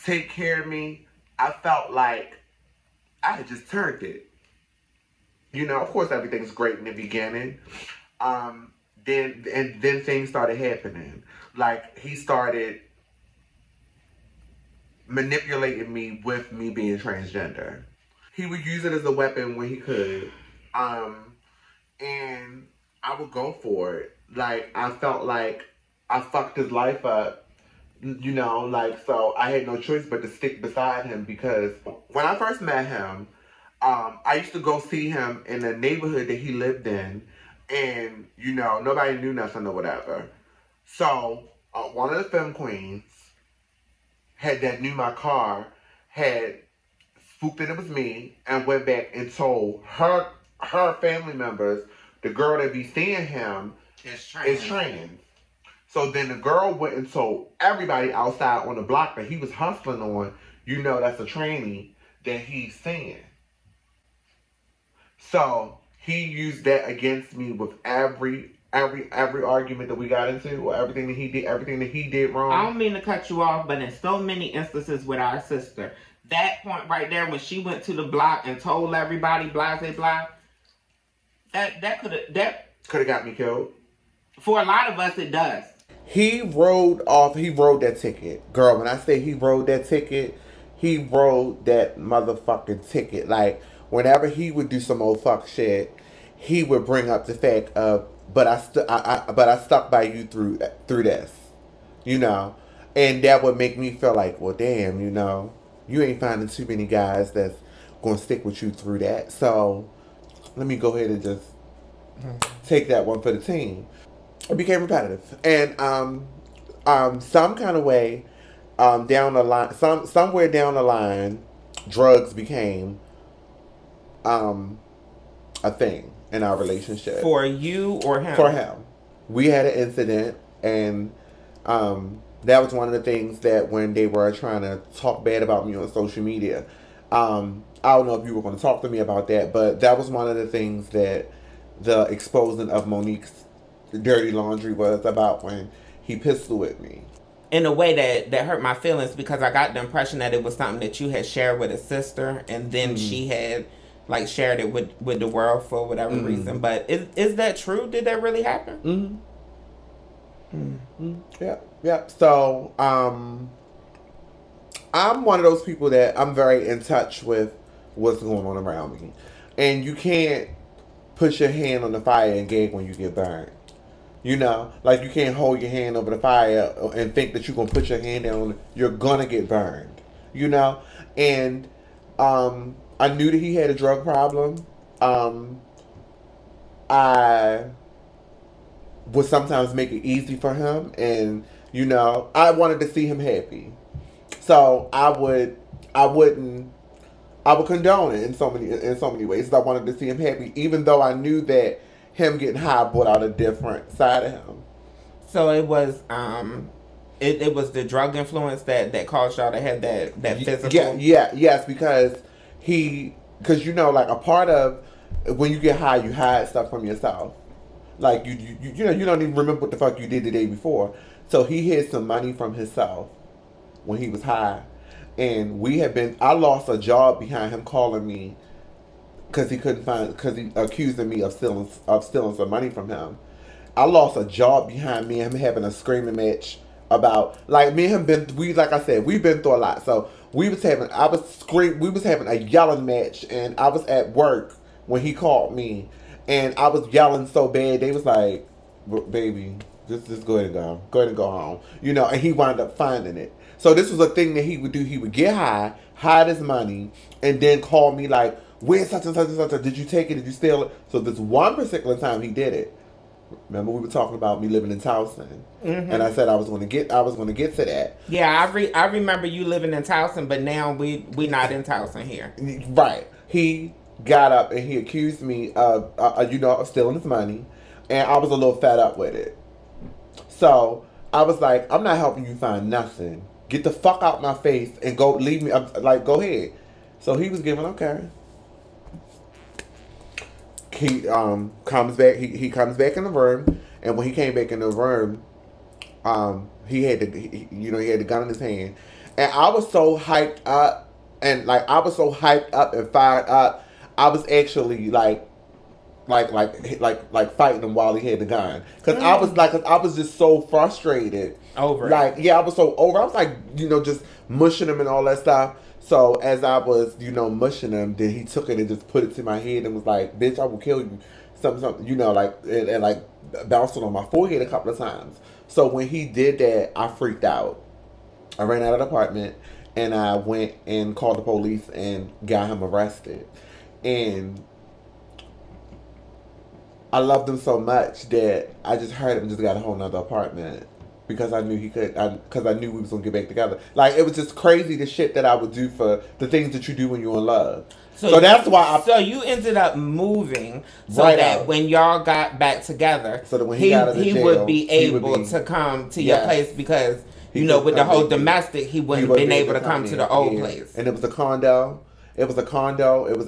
take care of me, I felt like I had just turned it. Of course everything's great in the beginning. Then things started happening. Like, he started manipulating me with me being transgender. He would use it as a weapon when he could. And I would go for it. Like, I felt like I fucked his life up. So I had no choice but to stick beside him because when I first met him, I used to go see him in the neighborhood that he lived in. And, nobody knew nothing or whatever. So, one of the femme queens that knew my car had spooked that it was me and went back and told her family members the girl that be seeing him is trans. So then the girl went and told everybody outside on the block that he was hustling on, that's a tranny that he's seeing. So he used that against me with every argument that we got into, or everything that he did wrong. I don't mean to cut you off, but in so many instances with our sister, that point right there when she went to the block and told everybody blah blah blah, that could have got me killed. For a lot of us, it does. He rode that ticket. Girl, when I say he rode that ticket, he rode that motherfucking ticket. Like, whenever he would do some old fuck shit, he would bring up the fact of, but I stuck by you through this, and that would make me feel like, well, damn, you ain't finding too many guys that's gonna stick with you through that. So let me go ahead and just take that one for the team. It became repetitive, and some kind of way, down the line, somewhere down the line, drugs became a thing in our relationship. For you or him? For him. We had an incident, and that was one of the things that when they were trying to talk bad about me on social media, I don't know if you were going to talk to me about that, but that was one of the things that the exposing of Monique's dirty laundry was about, when he pistol with me. In a way that hurt my feelings, because I got the impression that it was something that you had shared with a sister, and then she had like shared it with the world for whatever reason. But is that true? Did that really happen? Yeah. So I'm one of those people that I'm very in touch with what's going on around me, and you can't put your hand on the fire and gag when you get burned. You know, like you can't hold your hand over the fire and think that you're gonna put your hand down on it. You're gonna get burned. You know, and I knew that he had a drug problem. I would sometimes make it easy for him, and you know, I wanted to see him happy, so I would condone it in so many ways. I wanted to see him happy, even though I knew that him getting high brought out a different side of him. So it was it was the drug influence that caused y'all to have that physical. Yes, because you know, like a part of when you get high, you hide stuff from yourself. Like you know, you don't even remember what the fuck you did the day before. So he hid some money from himself when he was high, and I lost a job behind him calling me because he accusing me of stealing some money from him. I lost a job behind me and him having a screaming match about, like, me and him like I said, we've been through a lot. So we was having a yelling match, and I was at work when he called me, and I was yelling so bad they was like, baby, just go ahead and go home, you know. And he wound up finding it. So this was a thing that he would do. He would get high, hide his money, and then call me like, where's such and such and such? Did you take it? Did you steal it? So this one particular time he did it. Remember we were talking about me living in Towson, and I said I was going to get to that. Yeah, I remember you living in Towson, but now we not in Towson here. Right. He got up and he accused me of of stealing his money, and I was a little fed up with it. So I was like, I'm not helping you find nothing. Get the fuck out my face and go. Leave me. I'm like, go ahead. So he was giving okay. He comes back. He comes back in the room, and when he came back in the room, he had the gun in his hand, and I was so hyped up, and fired up. I was actually like fighting him while he had the gun, because I was just so frustrated over it. I was so over. I was like, just mushing him and all that stuff. So as I was, mushing him, then he took it and just put it to my head and was like, bitch, I will kill you. Something, and bounced it on my forehead a couple of times. So when he did that, I freaked out. I ran out of the apartment and I went and called the police and got him arrested. And I loved him so much that I just heard him just got a whole nother apartment. Because I knew he could, because I knew we was going to get back together. Like, it was just crazy the shit that I would do for the things that you do when you're in love. So that's why So you ended up moving so right that out. When y'all got back together, so that when he got out of jail, would be able to come to your place, because, with the whole domestic, he wouldn't have been able to come to the old place. And it was a condo. It was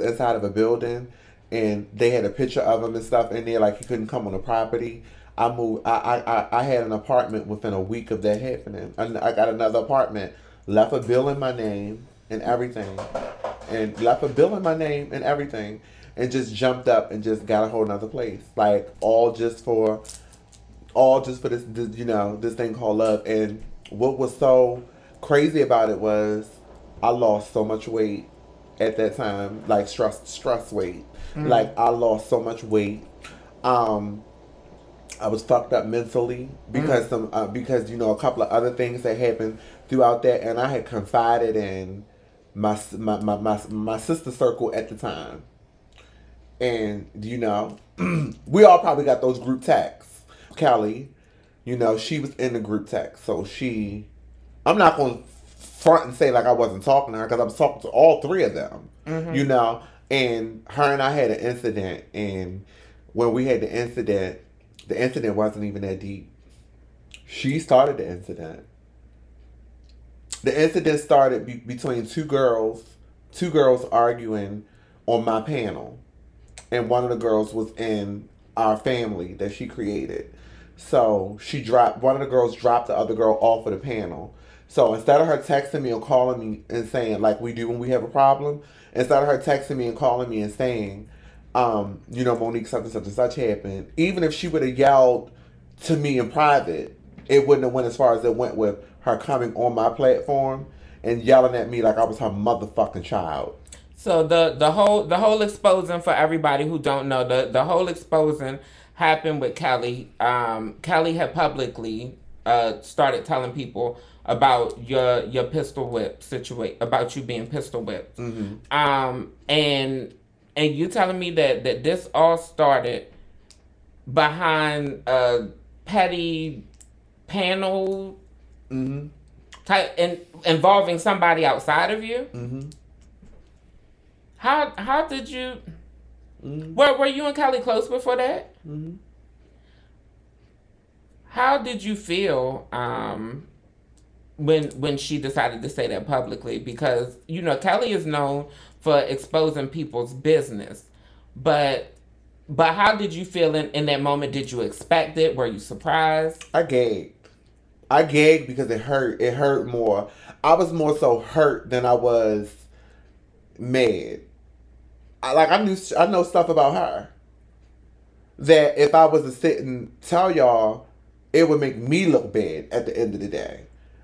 inside of a building. And they had a picture of him and stuff in there, like he couldn't come on the property. I moved. I had an apartment within a week of that happening. I got another apartment, left a bill in my name and everything, and just jumped up and just got a whole nother place. Like all just for this this thing called love. And what was so crazy about it was I lost so much weight at that time, like stress weight. Like I lost so much weight. I was fucked up mentally because a couple of other things that happened throughout that, and I had confided in my sister circle at the time, and we all probably got those group texts. Kelly, she was in the group text, so I'm not going to front and say like I wasn't talking to her, because I was talking to all three of them, and her and I had an incident, and when we had the incident wasn't even that deep. She started the incident. The incident started between two girls arguing on my panel. And one of the girls was in our family that she created. So one of the girls dropped the other girl off of the panel. So instead of her texting me or calling me and saying, like we do when we have a problem, instead of her texting me and calling me and saying, Monique, such and such happened, even if she would have yelled to me in private, it wouldn't have went as far as it went with her coming on my platform and yelling at me like I was her motherfucking child. So the whole exposing, for everybody who don't know, the whole exposing happened with Kelly. Kelly had publicly started telling people about your pistol whip situation, about you being pistol whipped. Mm-hmm. And you telling me that this all started behind a petty panel mm-hmm. type involving somebody outside of you? Mm-hmm. How did you? Mm-hmm. Were you and Kelly close before that? Mm-hmm. How did you feel when she decided to say that publicly? Because Kelly is known for exposing people's business, but how did you feel in that moment? Did you expect it? Were you surprised? I gagged because it hurt. It hurt more. I was more so hurt than I was mad. I know stuff about her that if I was to sit and tell y'all, it would make me look bad at the end of the day.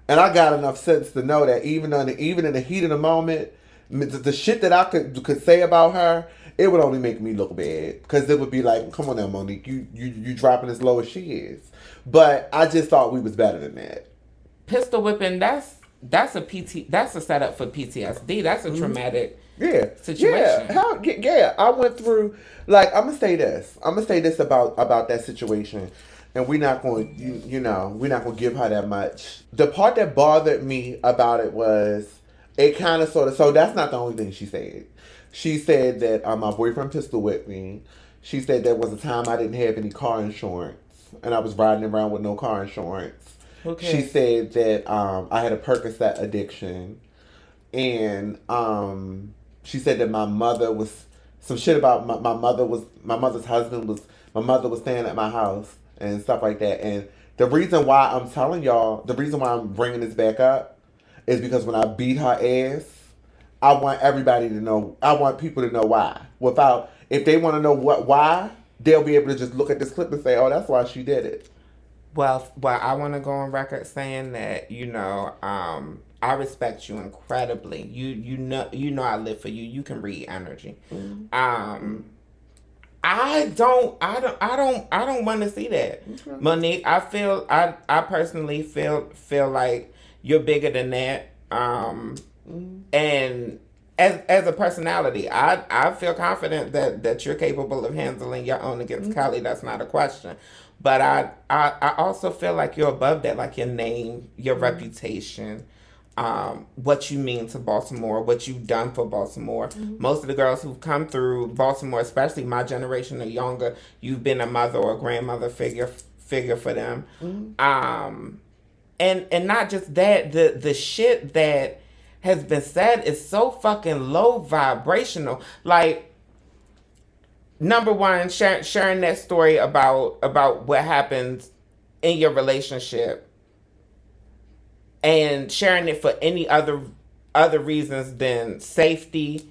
And I got enough sense to know that even in the heat of the moment, the shit that I could say about her, it would only make me look bad. Because it would be like, come on now, Monique, you dropping as low as she is. But I just thought we was better than that. Pistol whipping, that's a setup for PTSD. That's a traumatic situation. Yeah. I went through, like, I'm gonna say this about that situation, and we're not going to give her that much. The part that bothered me about it was it kind of sort of. So that's not the only thing she said. She said that my boyfriend pistol whipped me. She said there was a time I didn't have any car insurance, and I was riding around with no car insurance. Okay. She said that I had a Percocet addiction, and she said that my mother was some shit about my mother's husband was my mother was staying at my house and stuff like that. And the reason why I'm telling y'all, the reason why I'm bringing this back up is because when I beat her ass, I want everybody to know. I want people to know why. If they want to know why, they'll be able to just look at this clip and say, "Oh, that's why she did it." Well, I want to go on record saying that I respect you incredibly. You know I live for you. You can read energy. Mm-hmm. I don't want to see that, okay. Monique. I personally feel like you're bigger than that. And as a personality, I feel confident that you're capable of handling your own against Kelly. That's not a question. But I also feel like you're above that, like your name, your reputation, what you mean to Baltimore, what you've done for Baltimore. Mm-hmm. Most of the girls who've come through Baltimore, especially my generation or younger, you've been a mother or a grandmother figure for them. Mm-hmm. And not just that, the shit that has been said is so fucking low vibrational. Like, number one, sharing that story about what happens in your relationship and sharing it for any other reasons than safety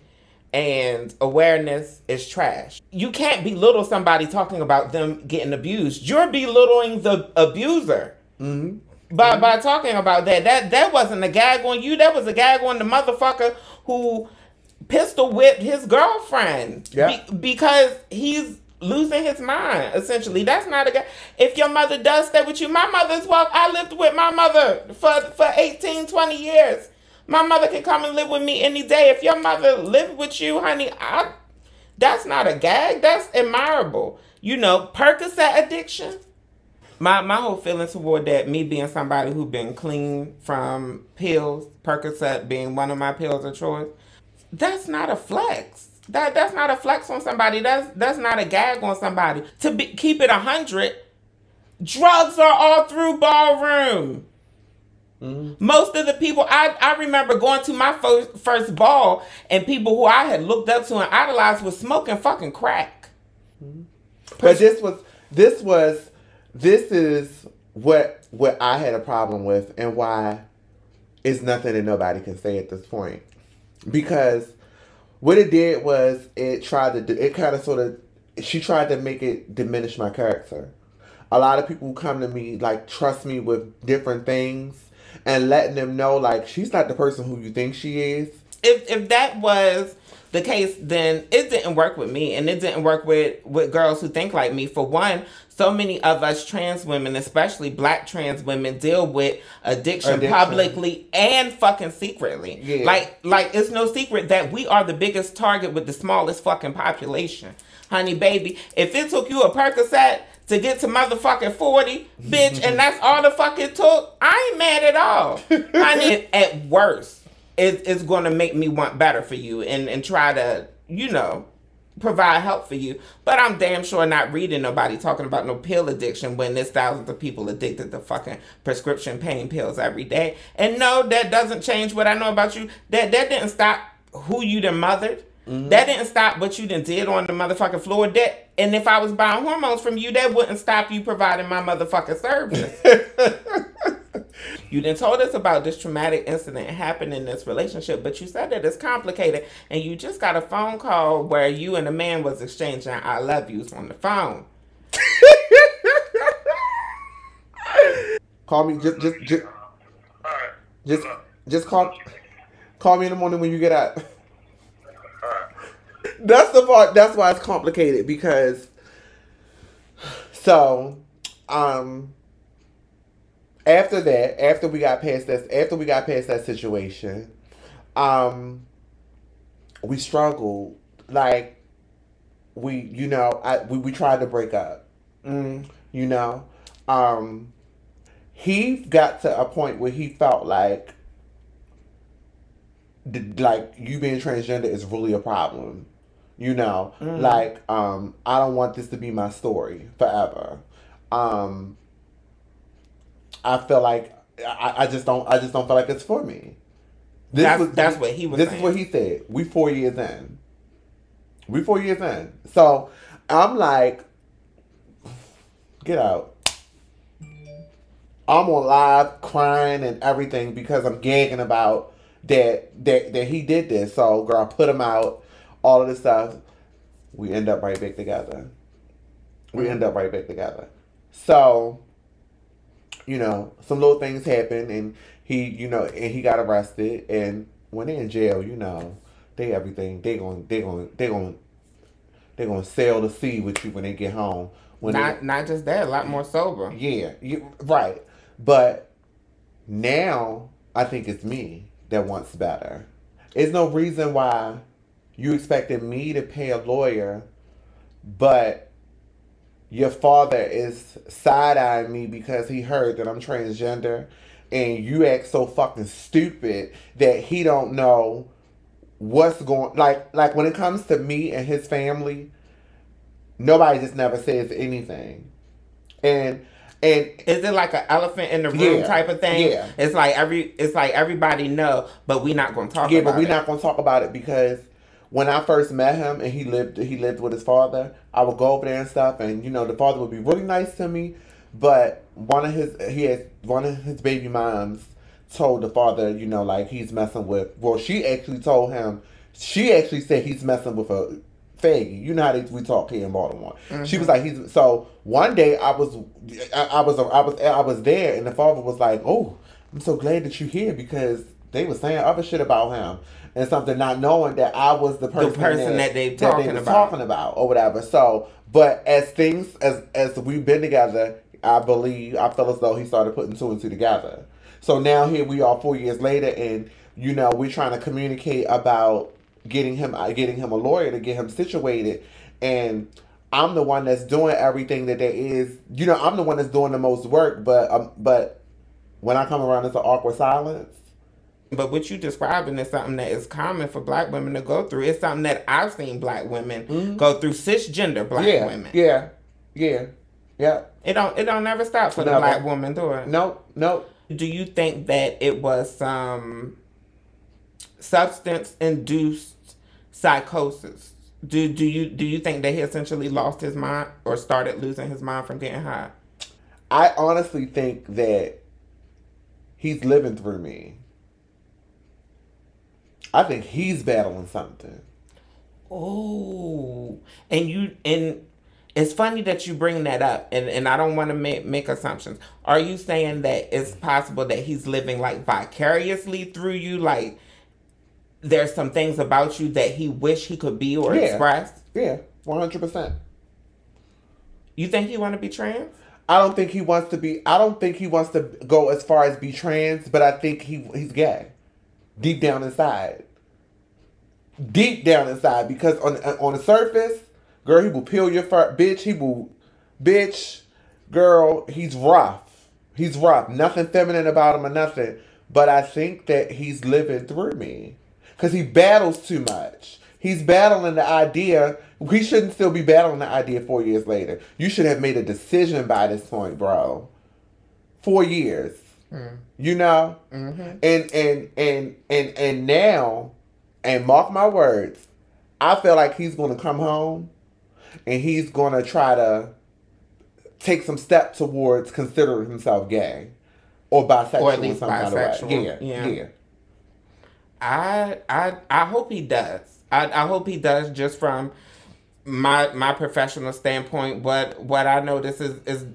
and awareness is trash. You can't belittle somebody talking about them getting abused. You're belittling the abuser. Mm-hmm. By talking about that wasn't a gag on you. That was a gag on the motherfucker who pistol whipped his girlfriend because he's losing his mind, essentially. That's not a guy. If your mother does stay with you, my mother's I lived with my mother for 18, 20 years. My mother can come and live with me any day. If your mother lived with you, honey, that's not a gag. That's admirable. Percocet addiction. My whole feeling toward that, me being somebody who's been clean from pills, Percocet being one of my pills of choice, that's not a flex. That's not a flex on somebody. That's not a gag on somebody. Keep it 100, drugs are all through Ballroom. Mm-hmm. Most of the people, I remember going to my first ball, and people who I had looked up to and idolized was smoking fucking crack. Mm-hmm. But this was this is what I had a problem with, and why it's nothing that nobody can say at this point. Because what it did was it tried to do, it kind of sort of, she tried to make it diminish my character. A lot of people come to me, like, trust me with different things, and letting them know, like, she's not the person who you think she is. If that was the case, then it didn't work with me, and it didn't work with girls who think like me. For one, so many of us trans women, especially black trans women, deal with addiction publicly and fucking secretly. Yeah. Like it's no secret that we are the biggest target with the smallest fucking population. Honey baby, if it took you a Percocet to get to motherfucking 40, bitch, and that's all the fuck it took, I ain't mad at all. Honey, at worst, it's going to make me want better for you and try to, you know, provide help for you. But I'm damn sure not reading nobody talking about no pill addiction when there's thousands of people addicted to fucking prescription pain pills every day. And no, that doesn't change what I know about you. That didn't stop who you done mothered. That didn't stop what you done did on the motherfucking floor. And if I was buying hormones from you, that wouldn't stop you providing my motherfucking service. You done told us about this traumatic incident happened in this relationship, but you said that it's complicated, and you just got a phone call where you and a man was exchanging I love yous on the phone. Call me, just call me in the morning when you get out. That's the part. That's why it's complicated, because after that, after we got past that situation, we struggled. Like, we tried to break up. You know, he got to a point where he felt like you being transgender is really a problem. You know, like, I don't want this to be my story forever. I feel like I just don't feel like it's for me. That's what he was saying. This is what he said. We 4 years in. So I'm like, get out. I'm on live crying and everything because I'm gagging about that he did this. So girl, I put him out, all of this stuff. We end up right back together. So, you know, some little things happen, and he got arrested, and when they're in jail, you know, they gonna sail the sea with you when they get home. Not just that, a lot more sober. Yeah, right. But now I think it's me that wants better. There's no reason why you expected me to pay a lawyer, but your father is side-eyeing me because he heard that I'm transgender, and you act so fucking stupid that he don't know what's going... Like when it comes to me and his family, nobody just never says anything. And is it like an elephant in the room type of thing? Yeah. It's like everybody know, but we're not going to talk about it. Yeah, but we're not going to talk about it because when I first met him and he lived with his father, I would go over there and stuff, and you know, the father would be really nice to me, but one of his baby moms told the father, you know, like he's messing with, well, she actually said he's messing with a faggy. You know how we talk here in Baltimore. Mm-hmm. She was like, so one day I was there, and the father was like, oh, I'm so glad that you're here, because they were saying other shit about him and something, not knowing that I was the person that they were talking about or whatever. So, but as we've been together, I feel as though he started putting two and two together. So now here we are 4 years later, and you know, we're trying to communicate about getting him a lawyer to get him situated, and I'm the one that's doing everything that there is. You know, I'm the one that's doing the most work, but when I come around, it's an awkward silence. But what you describing is something that is common for black women to go through. It's something that I've seen black women go through, cisgender black women. Yeah. It don't never stop for the black woman, do it? Nope. Do you think that it was substance-induced psychosis? Do you think that he essentially lost his mind or started losing his mind from getting high? I honestly think that he's living through me. I think he's battling something. Oh, and it's funny that you bring that up, and I don't want to make assumptions. Are you saying that it's possible that he's living like vicariously through you, like there's some things about you that he wish he could be or express? Yeah, 100%. You think he want to be trans? I don't think he wants to be. I don't think he wants to go as far as be trans, but I think he's gay, deep down inside. Deep down inside, because on the surface, girl, he will peel your fur, bitch, girl, he's rough. He's rough. Nothing feminine about him or nothing. But I think that he's living through me, because he battles too much. He's battling the idea. We shouldn't still be battling the idea 4 years later. You should have made a decision by this point, bro. 4 years. You know? Mm-hmm. And now, and mark my words, I feel like he's going to come home and he's going to try to take some steps towards considering himself gay or bisexual, or at least bisexual. Yeah. I hope he does. I hope he does, just from my professional standpoint. But what I notice is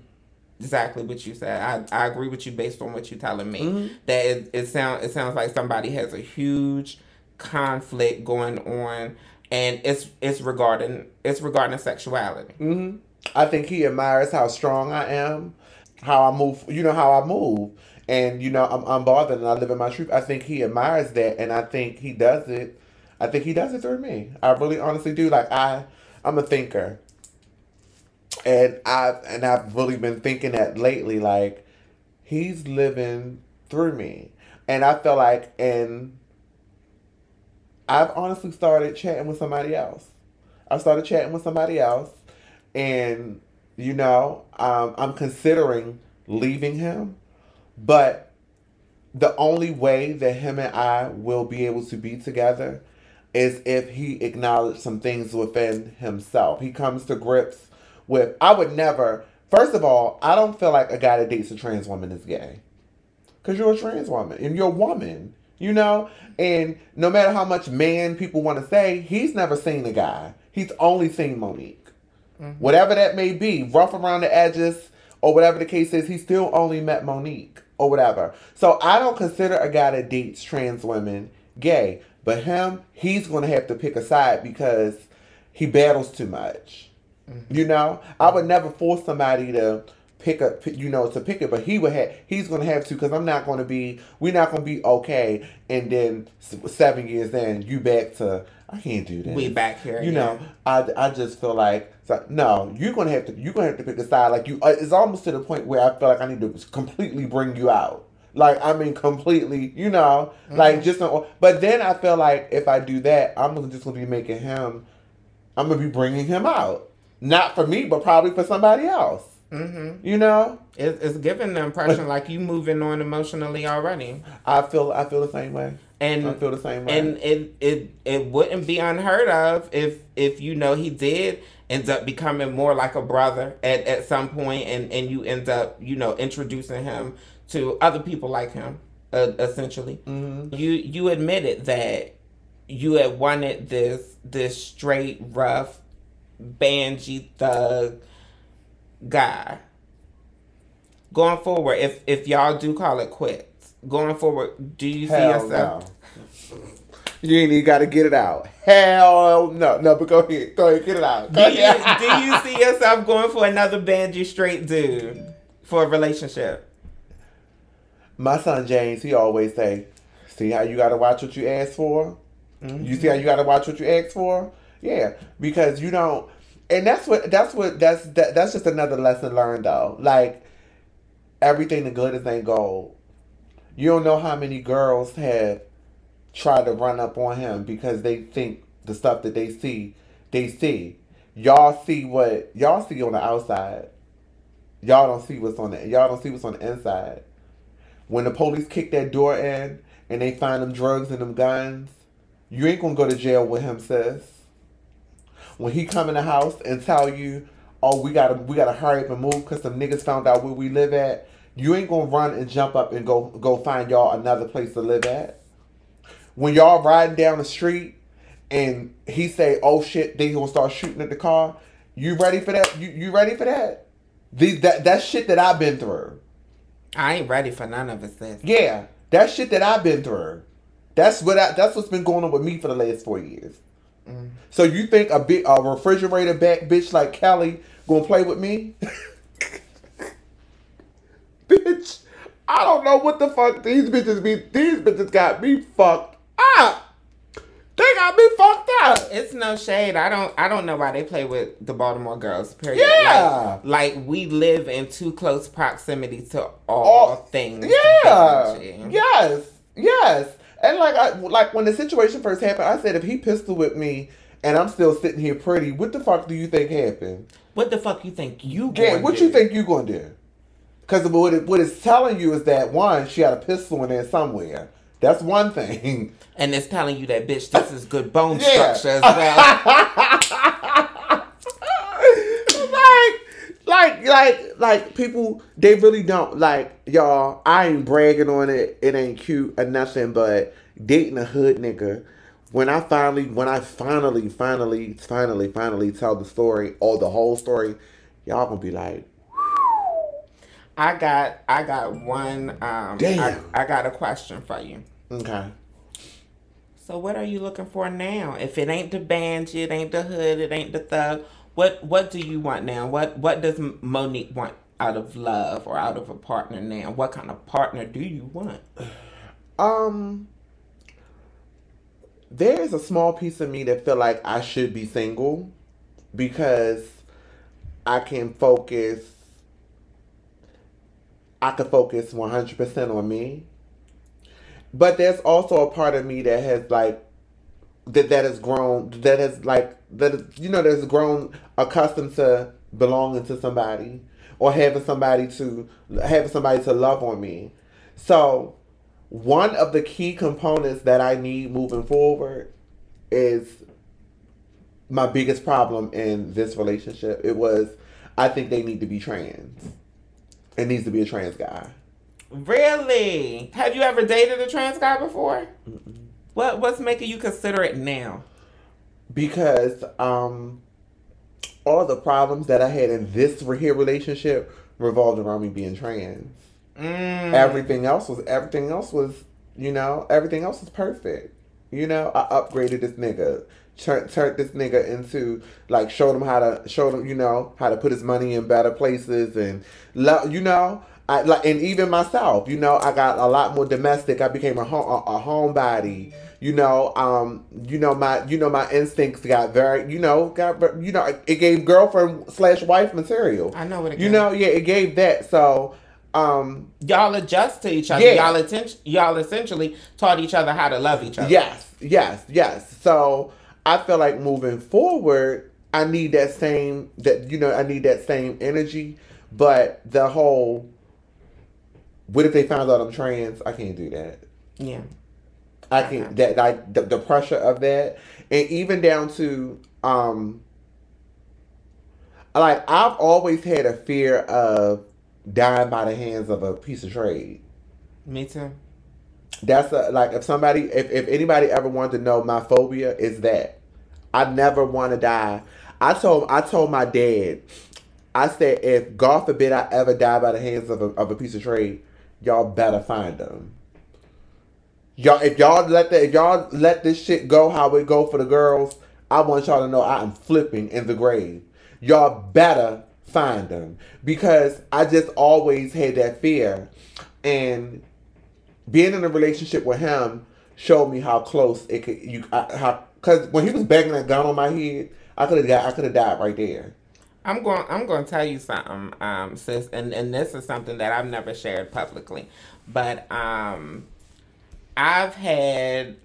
exactly what you said. I agree with you based on what you're telling me. Mm-hmm. That it sounds like somebody has a huge conflict going on, and it's regarding sexuality. Mm-hmm. I think he admires how strong I am, how I move. You know how I move, and you know I'm unbothered and I live in my truth. I think he admires that, and I think he does it. I think he does it through me. I really honestly do. Like I'm a thinker, and I've really been thinking that lately. Like he's living through me, and I feel like I've honestly started chatting with somebody else. And you know, I'm considering leaving him, but the only way that him and I will be able to be together is if he acknowledges some things within himself. He comes to grips with, I would never, first of all, I don't feel like a guy that dates a trans woman is gay. Because you're a trans woman and you're a woman, you know? And no matter how much man people want to say, he's never seen a guy. He's only seen Monique. Mm-hmm. Whatever that may be, rough around the edges or whatever the case is, he still only met Monique or whatever. So I don't consider a guy that dates trans women gay. But him, he's going to have to pick a side because he battles too much. Mm-hmm. You know? I would never force somebody to pick it, but he's going to have to, because we're not going to be okay, and then 7 years in, you back to, I can't do this. We back here. You know, I just feel like, no, you're going to have to pick a side. Like it's almost to the point where I feel like I need to completely bring you out. Like, I mean, completely, you know, mm-hmm. like just, but then I feel like if I do that, I'm just going to be making him, I'm going to be bringing him out. Not for me, but probably for somebody else. Mm-hmm. You know? It's giving the impression like you moving on emotionally already. I feel the same way. And I feel the same way. And it wouldn't be unheard of if you know he did end up becoming more like a brother at some point, and you end up, you know, introducing him to other people like him, essentially. Mm-hmm. You admitted that you had wanted this straight, rough, bangy thug guy. Going forward, if y'all do call it quits, going forward, do you see yourself? No. You ain't even got to get it out. Hell no. No, but go ahead, get it out. Do you see yourself going for another bangy straight dude for a relationship? My son James, he always say, see how you got to watch what you ask for? Mm-hmm. You see how you got to watch what you ask for? Yeah, because you don't, and that's just another lesson learned though. Like, everything that glitters ain't gold. You don't know how many girls have tried to run up on him because they think the stuff that they see. Y'all see on the outside. Y'all don't see what's on the inside. When the police kick that door in and they find them drugs and them guns, you ain't gonna go to jail with him, sis. When he come in the house and tell you, oh, we gotta hurry up and move because some niggas found out where we live at. You ain't gonna run and jump up and go find y'all another place to live at. When y'all riding down the street and he say, "Oh shit," they gonna start shooting at the car. You ready for that? You ready for that? That shit that I've been through. I ain't ready for none of it, sis. Yeah, that shit that I've been through. That's what's been going on with me for the last 4 years. Mm. So you think a refrigerator back bitch like Kelly gonna play with me? Bitch, I don't know what the fuck these bitches be. These bitches got me fucked up. They got me fucked up. It's no shade. I don't know why they play with the Baltimore girls. Period. Yeah. Like we live in too close proximity to all things. Yeah. Yes. And like when the situation first happened, I said if he pistol with me and I'm still sitting here pretty, what the fuck do you think happened? What the fuck you think you going to do? What you think you gonna do? Because what it's telling you is that one, she had a pistol in there somewhere. That's one thing. And it's telling you that, bitch, this is good bone structure as well. like people, they really don't, like, y'all, I ain't bragging on it. It ain't cute or nothing, but dating a hood nigga, when I finally tell the story or the whole story, y'all gonna be like, I got one. Damn. I got a question for you. Okay. So what are you looking for now? If it ain't the band, it ain't the hood, it ain't the thug. What do you want now? What does Monique want out of love or out of a partner now? What kind of partner do you want? There's a small piece of me that feel like I should be single because I can focus 100% on me. But there's also a part of me that has like that has grown accustomed to belonging to somebody or having somebody to love on me. So one of the key components that I need moving forward is my biggest problem in this relationship. I think they need to be trans. It needs to be a trans guy. Really? Have you ever dated a trans guy before? Mm-mm. What's making you consider it now? Because all the problems that I had in this here relationship revolved around me being trans. Everything else was everything else was perfect. I upgraded this nigga. Turned this nigga into, like, showed him how to put his money in better places, and and even myself, I got a lot more domestic. I became a homebody. My instincts got very, it gave girlfriend/wife material. I know what it gave. It gave that. So y'all adjust to each other. Yeah. Y'all essentially taught each other how to love each other. Yes. So I feel like moving forward, I need that same energy. But the whole, what if they found out I'm trans? I can't do that. Yeah. I can't, the pressure of that. And even down to, I've always had a fear of dying by the hands of a piece of trade. Me too. That's if anybody ever wanted to know my phobia, is that I never want to die. I told my dad, I said, if God forbid I ever die by the hands of a piece of trade, y'all better find them. If y'all let this shit go how it go for the girls, I want y'all to know I am flipping in the grave. Y'all better find them, because I just always had that fear, and being in a relationship with him showed me how close it could because when he was banging that gun on my head, I could have died right there. I'm going to tell you something, sis, and this is something that I've never shared publicly, but I've had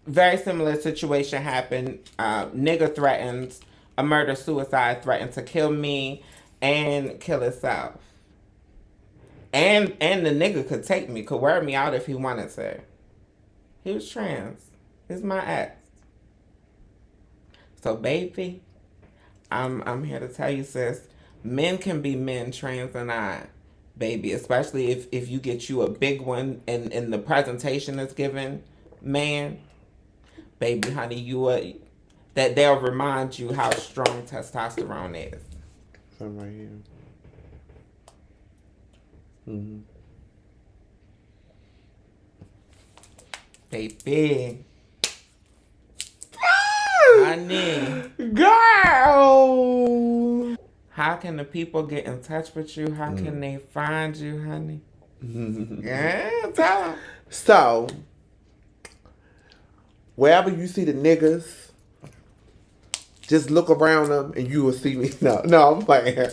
very similar situation happen. Nigga threatens a murder-suicide, threatened to kill me and kill himself. And the nigga could take me, could wear me out if he wanted to. He was trans. He's my ex. So, baby, I'm here to tell you, sis. Men can be men, trans or not, baby. Especially if you get you a big one and the presentation is given, man, baby, honey, that they'll remind you how strong testosterone is. So right here. Mm-hmm. Baby. Honey. Girl. How can the people get in touch with you? How can they find you, honey? Yeah, tell them. So, wherever you see the niggas, just look around them and you will see me. No, I'm playing. Where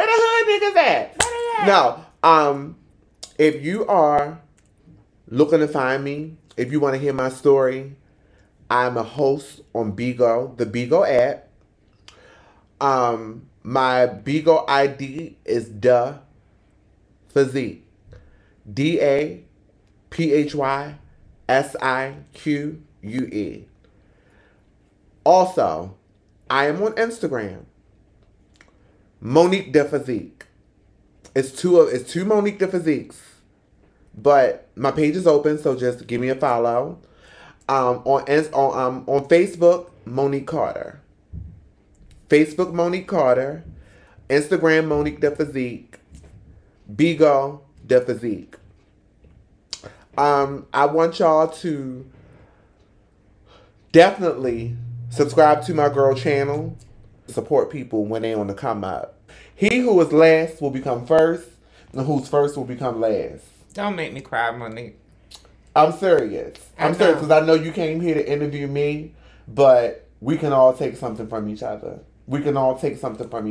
the hood niggas at? No, if you are looking to find me, if you want to hear my story, I'm a host on Bigo, the Bigo app. My Bigo ID is Da Physique. DAPHYSIQUE. Also, I am on Instagram. Monique de Physique. It's two Monique de Physiques. But my page is open, so just give me a follow. On Facebook, Monique Carter. Facebook, Monique Carter. Instagram, Monique de Physique. Bigo de Physique. I want y'all to definitely subscribe to my girl channel. Support people when they on the come up. He who is last will become first, and who's first will become last. Don't make me cry, Monique. I'm serious. I'm serious because I know you came here to interview me, but we can all take something from each other. We can all take something from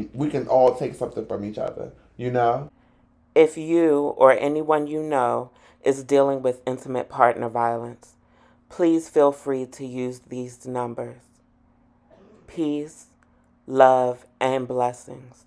each other, you know? If you or anyone you know is dealing with intimate partner violence, please feel free to use these numbers. Peace, love, and blessings.